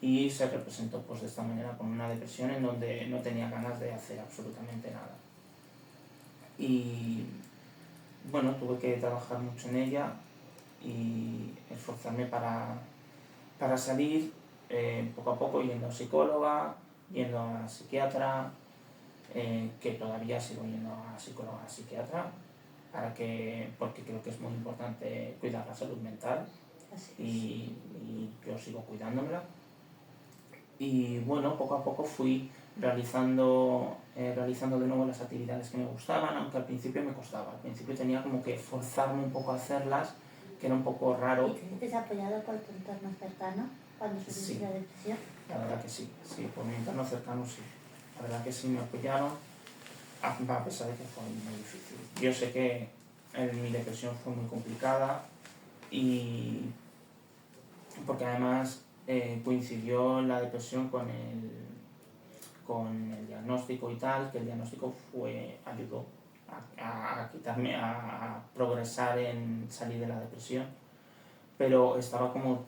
y se representó pues de esta manera con una depresión en donde no tenía ganas de hacer absolutamente nada. Y bueno, tuve que trabajar mucho en ella y esforzarme para salir poco a poco, yendo a psicóloga, yendo a psiquiatra, que todavía sigo yendo a psicóloga, a psiquiatra, porque creo que es muy importante cuidar la salud mental y yo sigo cuidándomela. Y bueno, poco a poco fui realizando de nuevo las actividades que me gustaban, aunque al principio me costaba. Al principio tenía como que forzarme un poco a hacerlas, que era un poco raro. ¿Y te sientes apoyado por tu entorno cercano cuando sufriste la depresión? La verdad que sí, por mi entorno cercano sí. La verdad que sí me apoyaron, a pesar de que fue muy difícil. Yo sé que mi depresión fue muy complicada y porque además coincidió la depresión con el diagnóstico y tal, que el diagnóstico ayudó a quitarme, a progresar en salir de la depresión, pero estaba como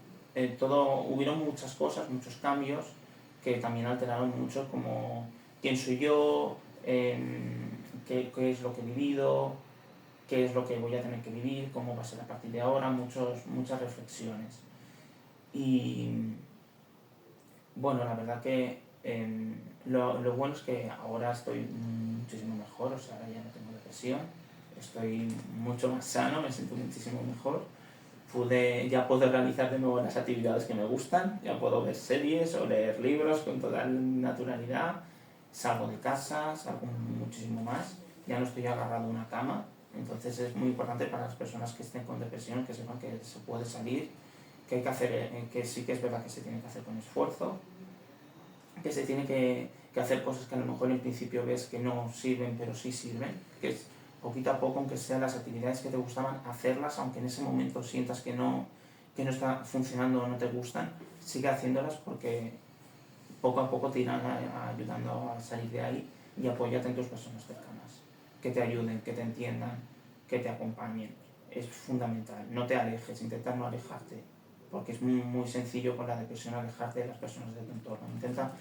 hubieron muchas cosas, muchos cambios que también alteraron mucho como quién soy yo, qué es lo que he vivido, qué es lo que voy a tener que vivir, cómo va a ser a partir de ahora, muchas reflexiones. Y bueno, la verdad que lo bueno es que ahora estoy muchísimo mejor, o sea, ahora ya no tengo depresión, estoy mucho más sano, me siento muchísimo mejor. Ya puedo realizar de nuevo las actividades que me gustan, ya puedo ver series o leer libros con toda naturalidad, salgo de casa, salgo muchísimo más, ya no estoy agarrado a una cama, entonces es muy importante para las personas que estén con depresión que sepan que se puede salir, que hay que hacer, que sí que es verdad que se tiene que hacer con esfuerzo, que se tiene que hacer cosas que a lo mejor en principio ves que no sirven, pero sí sirven, que es poquito a poco, aunque sean las actividades que te gustaban, hacerlas, aunque en ese momento sientas que no está funcionando o no te gustan, sigue haciéndolas porque poco a poco te irán ayudando a salir de ahí y apóyate en tus personas cercanas, que te ayuden, que te entiendan, que te acompañen. Es fundamental, no te alejes, intenta no alejarte, porque es muy sencillo con la depresión alejarte de las personas de tu entorno. Intenta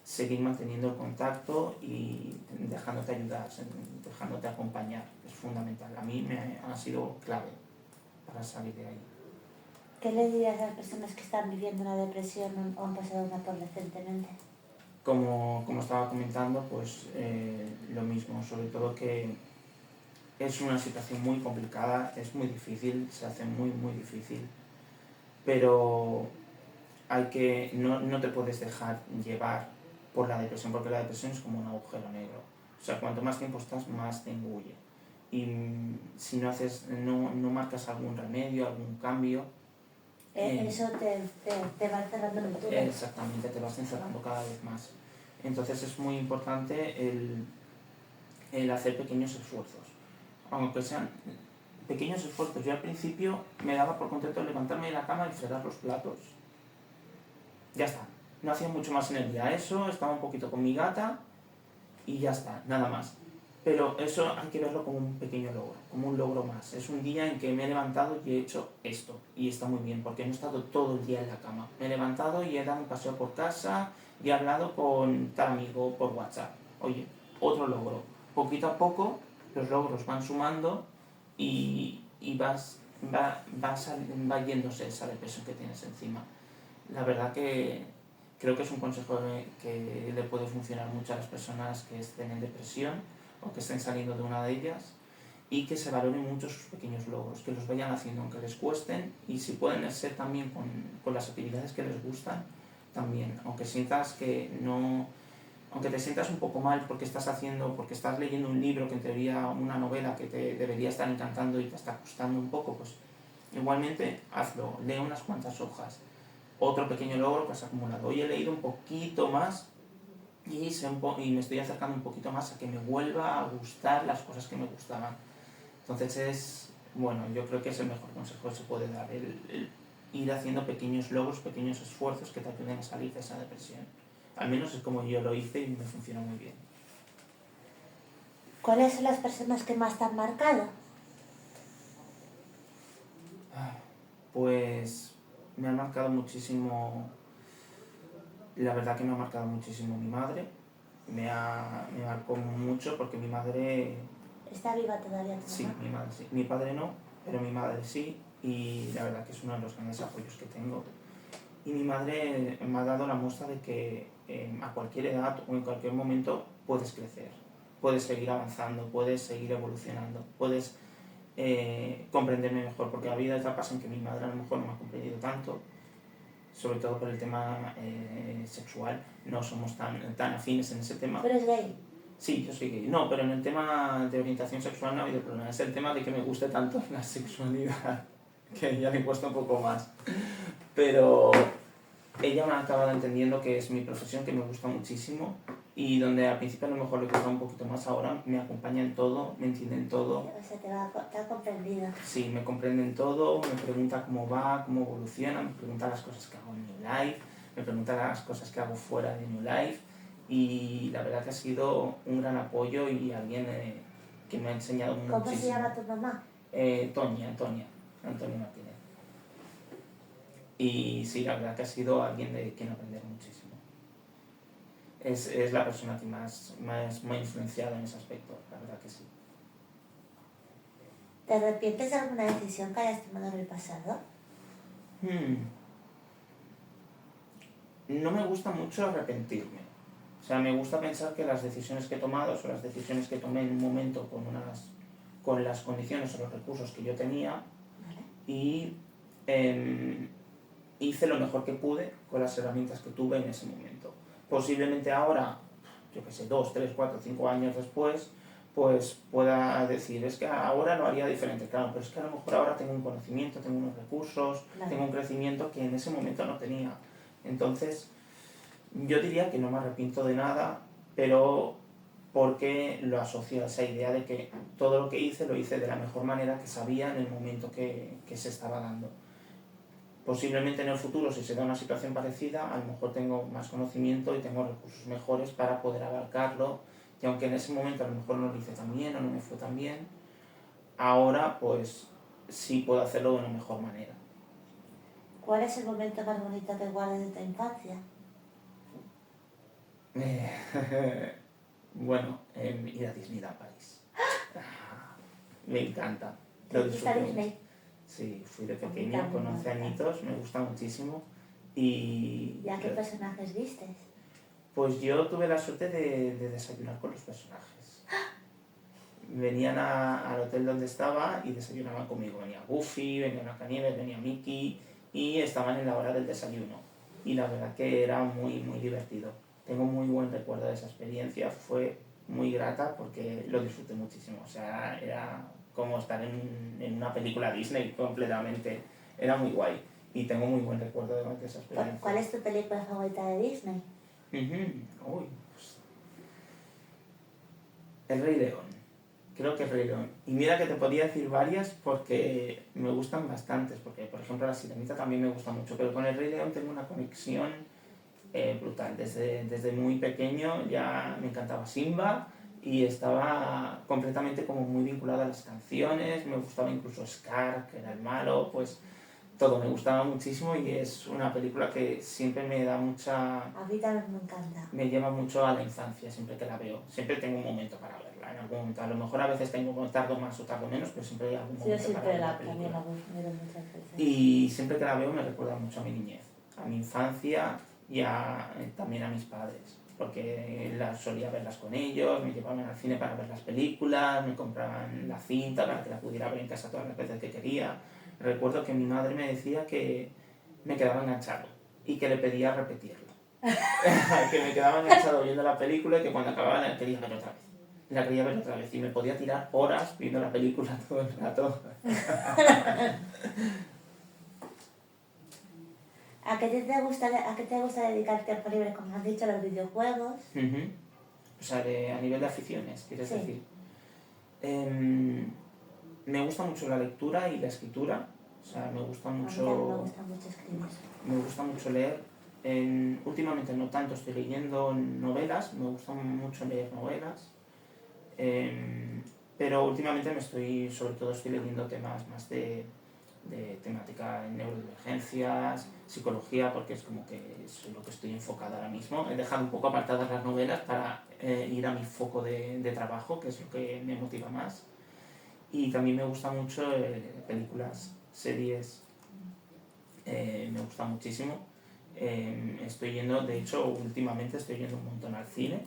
seguir manteniendo el contacto y dejándote ayudar, dejándote acompañar, es fundamental. A mí me ha sido clave para salir de ahí. ¿Qué le dirías a las personas que están viviendo una depresión o han pasado una por recientemente? Como estaba comentando, pues lo mismo, sobre todo que Es una situación muy complicada, es muy difícil, se hace muy, muy difícil, pero no te puedes dejar llevar por la depresión, porque la depresión es como un agujero negro. O sea, cuanto más tiempo estás, más te engulle. Y si no marcas algún remedio, algún cambio, Eso te va encerrando en el túnel. exactamente, te vas encerrando cada vez más. Entonces es muy importante el hacer pequeños esfuerzos, aunque sean pequeños esfuerzos. Yo al principio me daba por contento levantarme de la cama y fregar los platos. Ya está, no hacía mucho más en el día. Eso, estaba un poquito con mi gata y ya está, nada más. Pero eso hay que verlo como un pequeño logro, como un logro más. Es un día en que me he levantado y he hecho esto. Y está muy bien, porque no he estado todo el día en la cama. Me he levantado y he dado un paseo por casa y he hablado con tal amigo por WhatsApp. Oye, otro logro. Poquito a poco los logros van sumando y va yéndose esa depresión que tienes encima. La verdad que creo que es un consejo que le puede funcionar mucho a las personas que estén en depresión o que estén saliendo de una de ellas, y que se valoren mucho sus pequeños logros, que los vayan haciendo aunque les cuesten, y si pueden ser también con las actividades que les gustan, también, aunque sientas que no, aunque te sientas un poco mal porque estás leyendo un libro que en teoría, una novela que te debería estar encantando y te está costando un poco, pues igualmente hazlo, lee unas cuantas hojas. Otro pequeño logro que has acumulado. Hoy he leído un poquito más y me estoy acercando un poquito más a que me vuelva a gustar las cosas que me gustaban. Entonces yo creo que es el mejor consejo que se puede dar, el ir haciendo pequeños logros, pequeños esfuerzos que te ayuden a salir de esa depresión. Al menos es como yo lo hice y me funcionó muy bien. ¿Cuáles son las personas que más te han marcado? Pues me ha marcado muchísimo, la verdad que me ha marcado muchísimo mi madre. Me marcó mucho porque mi madre... ¿Está viva todavía tu mamá? Sí, mi madre sí. Mi padre no, pero mi madre sí, y la verdad que es uno de los grandes apoyos que tengo. Y mi madre me ha dado la muestra de que a cualquier edad o en cualquier momento puedes crecer, puedes seguir avanzando, puedes seguir evolucionando, puedes comprenderme mejor, porque ha habido etapas en que mi madre a lo mejor no me ha comprendido tanto, sobre todo por el tema sexual. No somos tan afines en ese tema. ¿Pero es gay? Sí, yo soy gay. No, pero en el tema de orientación sexual no ha habido problema. Es el tema de que me guste tanto la sexualidad, que ya me cuesta un poco más. Pero ella me ha acabado entendiendo que es mi profesión, que me gusta muchísimo, y donde al principio a lo mejor le cuesta un poquito más, ahora me acompaña en todo, me entiende en todo. O sea, te ha comprendido. Sí, me comprende en todo, me pregunta cómo va, cómo evoluciona, me pregunta las cosas que hago en New Life, me pregunta las cosas que hago fuera de New Life, y la verdad que ha sido un gran apoyo y alguien que me ha enseñado muchísimo. ¿Cómo se llama tu mamá? Antonia Martínez. Y sí, la verdad que ha sido alguien de quien aprender muchísimo. Es la persona que más me ha influenciado en ese aspecto, la verdad que sí. ¿Te arrepientes de alguna decisión que hayas tomado en el pasado? No me gusta mucho arrepentirme. O sea, me gusta pensar que las decisiones que he tomado son las decisiones que tomé en un momento con las condiciones o los recursos que yo tenía. ¿Vale? Y hice lo mejor que pude con las herramientas que tuve en ese momento. Posiblemente ahora, yo qué sé, 2, 3, 4, 5 años después, pues pueda decir, es que ahora lo haría diferente, claro, pero es que a lo mejor ahora tengo un conocimiento, tengo unos recursos, claro, tengo un crecimiento que en ese momento no tenía. Entonces, yo diría que no me arrepiento de nada, pero porque lo asocio a esa idea de que todo lo que hice lo hice de la mejor manera que sabía en el momento que se estaba dando. Posiblemente en el futuro, si se da una situación parecida, a lo mejor tengo más conocimiento y tengo recursos mejores para poder abarcarlo, y aunque en ese momento a lo mejor no lo hice tan bien o no me fue tan bien, ahora pues sí puedo hacerlo de una mejor manera. ¿Cuál es el momento más bonito que guardas de tu infancia? Bueno, ir a Disneyland París. Me encanta. ¿Te gusta Disney? Sí, fui de pequeño, con 11 añitos, me gusta muchísimo. ¿Y a qué personajes vistes? Pues yo tuve la suerte de desayunar con los personajes. venían al hotel donde estaba y desayunaban conmigo. Venía Goofy, venía Blancanieves, venía Mickey y estaban en la hora del desayuno. Y la verdad que era muy, muy divertido. Tengo muy buen recuerdo de esa experiencia, fue muy grata porque lo disfruté muchísimo. O sea, era como estar en una película Disney completamente. Era muy guay y tengo muy buen recuerdo de esa experiencia. ¿Cuál es tu película favorita de Disney? Uy, pues, El Rey León. Creo que El Rey León. Y mira que te podría decir varias porque me gustan bastantes. Porque, por ejemplo, La Sirenita también me gusta mucho. Pero con El Rey León tengo una conexión brutal. Desde muy pequeño ya me encantaba Simba y estaba completamente como muy vinculada a las canciones. Me gustaba incluso Scar, que era el malo. Pues todo me gustaba muchísimo y es una película que siempre me da mucha... A mí también me encanta. Me lleva mucho a la infancia siempre que la veo. Siempre tengo un momento para verla, en algún momento. A lo mejor a veces tardo más o tardo menos, pero siempre hay algún momento Yo para siempre ver la también película. la veo muchas veces. Y siempre que la veo me recuerda mucho a mi niñez, a mi infancia y también a mis padres. Porque solía verlas con ellos, me llevaban al cine para ver las películas, me compraban la cinta para que la pudiera ver en casa todas las veces que quería. Recuerdo que mi madre me decía que me quedaba enganchado y que le pedía repetirlo. Que me quedaba enganchado viendo la película y que cuando acababa la quería ver otra vez. La quería ver otra vez y me podía tirar horas viendo la película todo el rato. ¿A qué te gusta dedicar tiempo libre? Como has dicho, los videojuegos. O sea, a nivel de aficiones, ¿quieres Sí. decir? Me gusta mucho la lectura y la escritura. O sea, me gusta A mí mucho... también me gusta mucho escribir. Me gusta mucho leer. Últimamente no tanto estoy leyendo novelas, me gusta mucho leer novelas. Pero últimamente sobre todo estoy leyendo temas más de temática en neurodivergencias, psicología, porque es como que es lo que estoy enfocado ahora mismo. He dejado un poco apartadas las novelas para ir a mi foco de trabajo, que es lo que me motiva más. Y también me gusta mucho películas, series, me gusta muchísimo. De hecho, últimamente estoy yendo un montón al cine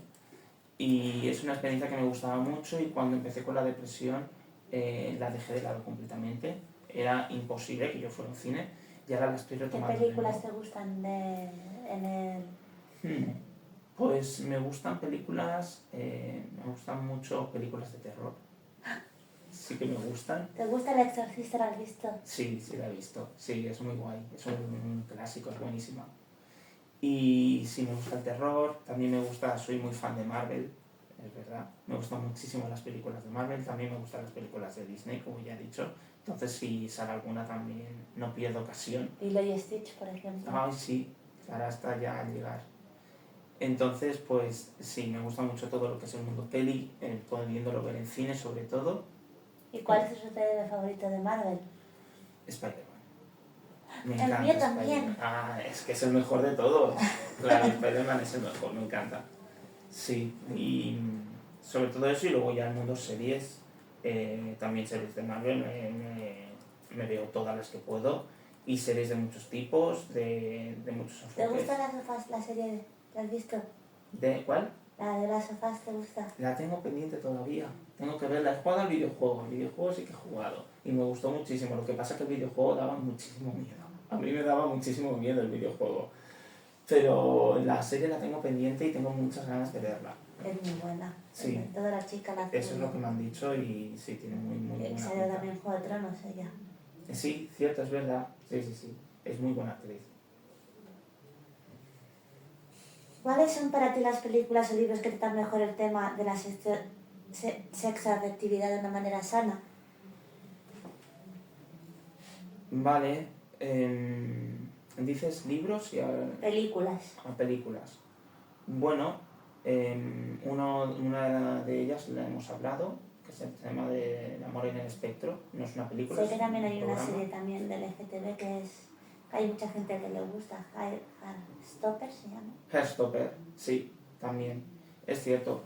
y es una experiencia que me gustaba mucho y cuando empecé con la depresión la dejé de lado completamente. Era imposible que yo fuera a un cine y ahora la estoy retomando. ¿Qué películas te gustan en el...? Pues me gustan mucho películas de terror. Sí que me gustan. ¿Te gusta El Exorcista? ¿La has visto? Sí, la he visto. Sí, es muy guay. Es un clásico, es buenísima. Y sí, me gusta el terror. También soy muy fan de Marvel, es verdad. Me gustan muchísimo las películas de Marvel. También me gustan las películas de Disney, como ya he dicho. Entonces, si sale alguna también, no pierdo ocasión. Lilo y Stitch, por ejemplo. Ay, sí, ahora está ya al llegar. Entonces, pues sí, me gusta mucho todo lo que es el mundo peli, pudiéndolo ver en cine sobre todo. ¿Y cuál es tu superhéroe favorito de Marvel? Spider-Man. Me El encanta mío también. Spider-Man. Es que es el mejor de todos. Claro, Spider-Man es el mejor, me encanta. Sí, y sobre todo eso, y luego ya el mundo series, también series de Marvel, me veo todas las que puedo, y series de muchos tipos, de muchos enfoques. ¿Te gusta Last of Us, la serie? ¿La has visto? ¿De cuál? La de Last of Us, ¿te gusta? La tengo pendiente todavía. Tengo que verla. He jugado al videojuego. El videojuego sí que he jugado. Y me gustó muchísimo. Lo que pasa es que el videojuego daba muchísimo miedo. A mí me daba muchísimo miedo el videojuego. Pero la serie la tengo pendiente y tengo muchas ganas de verla. Es muy buena. Sí. Toda la chica la Eso es lo que me han dicho y sí, tiene muy buena pinta. pinta. Salió también Juego de Tronos ella. Sí, cierto, es verdad. Sí. Es muy buena actriz. ¿Cuáles son para ti las películas o libros que tratan mejor el tema de la sexoafectividad de una manera sana? Vale. ¿Dices libros y Películas. películas? Bueno, una de ellas la hemos hablado, que es el tema del amor en el espectro. No es una película. Sé que también hay una programa. serie también del LGTB que hay mucha gente que le gusta. Heartstopper se llama. Heartstopper, sí, también. Es cierto.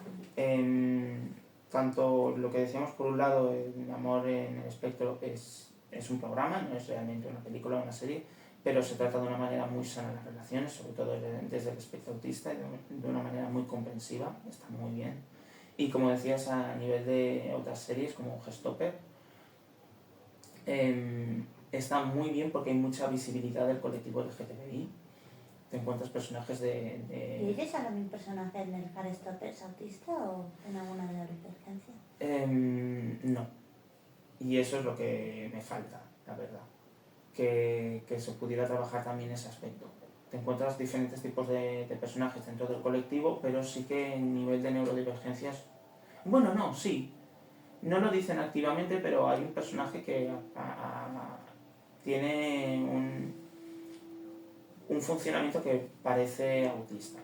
Tanto lo que decíamos por un lado, el amor en el espectro es un programa, no es realmente una película o una serie, pero se trata de una manera muy sana las relaciones, sobre todo desde el espectro autista, y de una manera muy comprensiva, está muy bien. Y como decías, a nivel de otras series como Gestopper, está muy bien porque hay mucha visibilidad del colectivo LGTBI. Te encuentras personajes ¿Y ella sale mi personaje en el Heartstopper es autista o en alguna neurodivergencia? No. Y eso es lo que me falta, la verdad. Que se pudiera trabajar también ese aspecto. Te encuentras diferentes tipos de personajes dentro del colectivo, pero sí que en nivel de neurodivergencias... Bueno, no, sí. No lo dicen activamente, pero hay un personaje que tiene un funcionamiento que parece autista.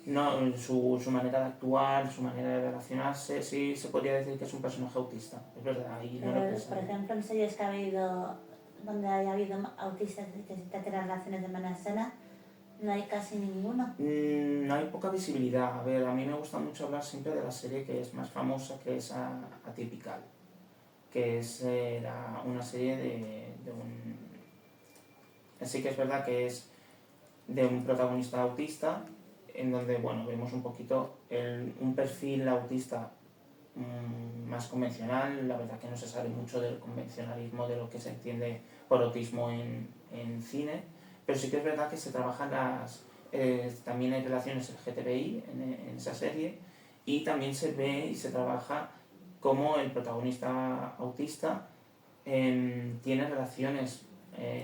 No, su manera de actuar, su manera de relacionarse, sí se podría decir que es un personaje autista. Es verdad, ahí no lo Pero, pensaba. por ejemplo, en series que ha habido, donde haya habido autistas que intentan tener relaciones de manera sana, no hay casi ninguno. No hay poca visibilidad. A ver, a mí me gusta mucho hablar siempre de la serie que es más famosa, que es Atypical, que es una serie de un... Sí que es verdad que es de un protagonista autista, en donde, bueno, vemos un poquito un perfil autista más convencional. La verdad que no se sabe mucho del convencionalismo de lo que se entiende por autismo en cine, pero sí que es verdad que se trabajan también hay relaciones LGTBI en esa serie, y también se ve y se trabaja cómo el protagonista autista tiene relaciones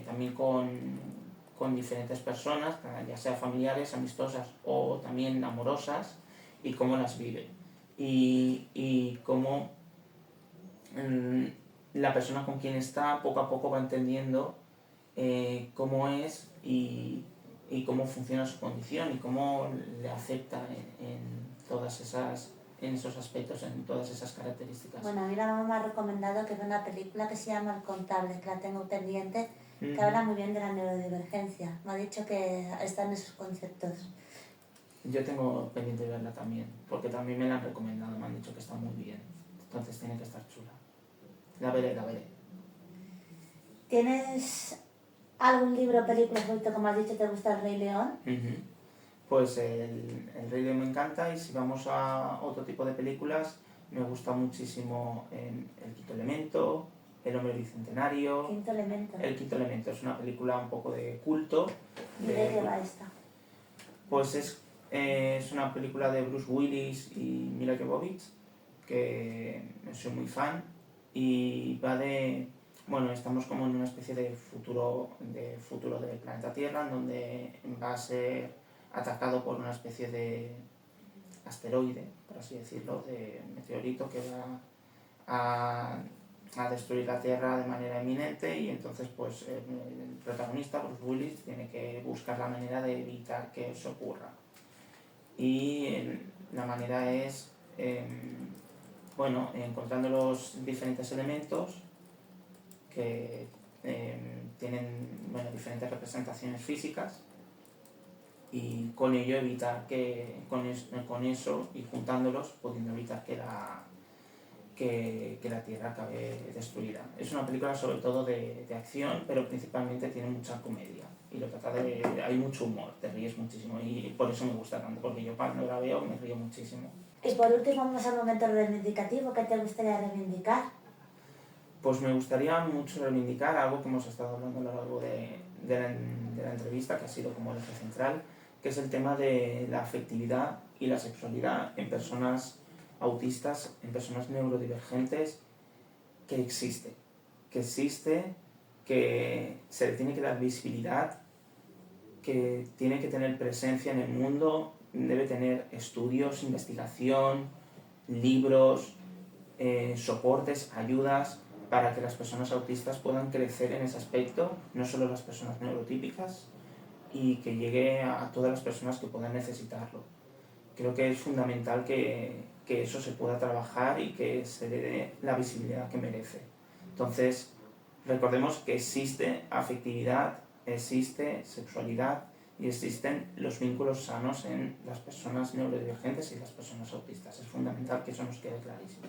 también con diferentes personas, ya sea familiares, amistosas o también amorosas, y cómo las vive. Y cómo la persona con quien está poco a poco va entendiendo cómo es y cómo funciona su condición y cómo le acepta en esos aspectos, en todas esas características. Bueno, a mí la mamá me ha recomendado que vea una película que se llama El Contable, que la tengo pendiente, que habla muy bien de la neurodivergencia. Me ha dicho que está en esos conceptos. Yo tengo pendiente de verla también, porque también me la han recomendado, me han dicho que está muy bien. Entonces tiene que estar chula. La veré, la veré. ¿Tienes algún libro o película favorito? Como has dicho, ¿te gusta El Rey León? Pues el Rey León me encanta, y si vamos a otro tipo de películas, me gusta muchísimo El Quinto Elemento, El Hombre Bicentenario. Quinto Elemento. El Quinto Elemento es una película un poco de culto. ¿Y de qué va esta? Pues es una película de Bruce Willis y Mila Jovovich, que soy muy fan, y va de... Bueno, estamos como en una especie de futuro del planeta Tierra, en donde va a ser atacado por una especie de asteroide, por así decirlo, de meteorito que va a destruir la Tierra de manera inminente, y entonces pues el protagonista, Bruce Willis, tiene que buscar la manera de evitar que eso ocurra. Y la manera es, bueno, encontrando los diferentes elementos que tienen, bueno, diferentes representaciones físicas, y con ello evitar con eso y juntándolos, pudiendo evitar que la Tierra acabe destruida. Es una película sobre todo de acción, pero principalmente tiene mucha comedia, y lo trata hay mucho humor, te ríes muchísimo, y por eso me gusta tanto, porque yo cuando la veo me río muchísimo. Y por último vamos al momento reivindicativo. ¿Qué te gustaría reivindicar? Pues me gustaría mucho reivindicar algo que hemos estado hablando a lo largo de la entrevista, que ha sido como el eje central, que es el tema de la afectividad y la sexualidad en personas autistas, en personas neurodivergentes, que existe, que se le tiene que dar visibilidad, que tiene que tener presencia en el mundo, debe tener estudios, investigación, libros, soportes, ayudas, para que las personas autistas puedan crecer en ese aspecto, no solo las personas neurotípicas, y que llegue a todas las personas que puedan necesitarlo. Creo que es fundamental que eso se pueda trabajar y que se le dé la visibilidad que merece. Entonces, recordemos que existe afectividad, existe sexualidad y existen los vínculos sanos en las personas neurodivergentes y las personas autistas. Es fundamental que eso nos quede clarísimo.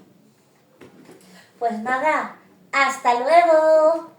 Pues nada, ¡hasta luego!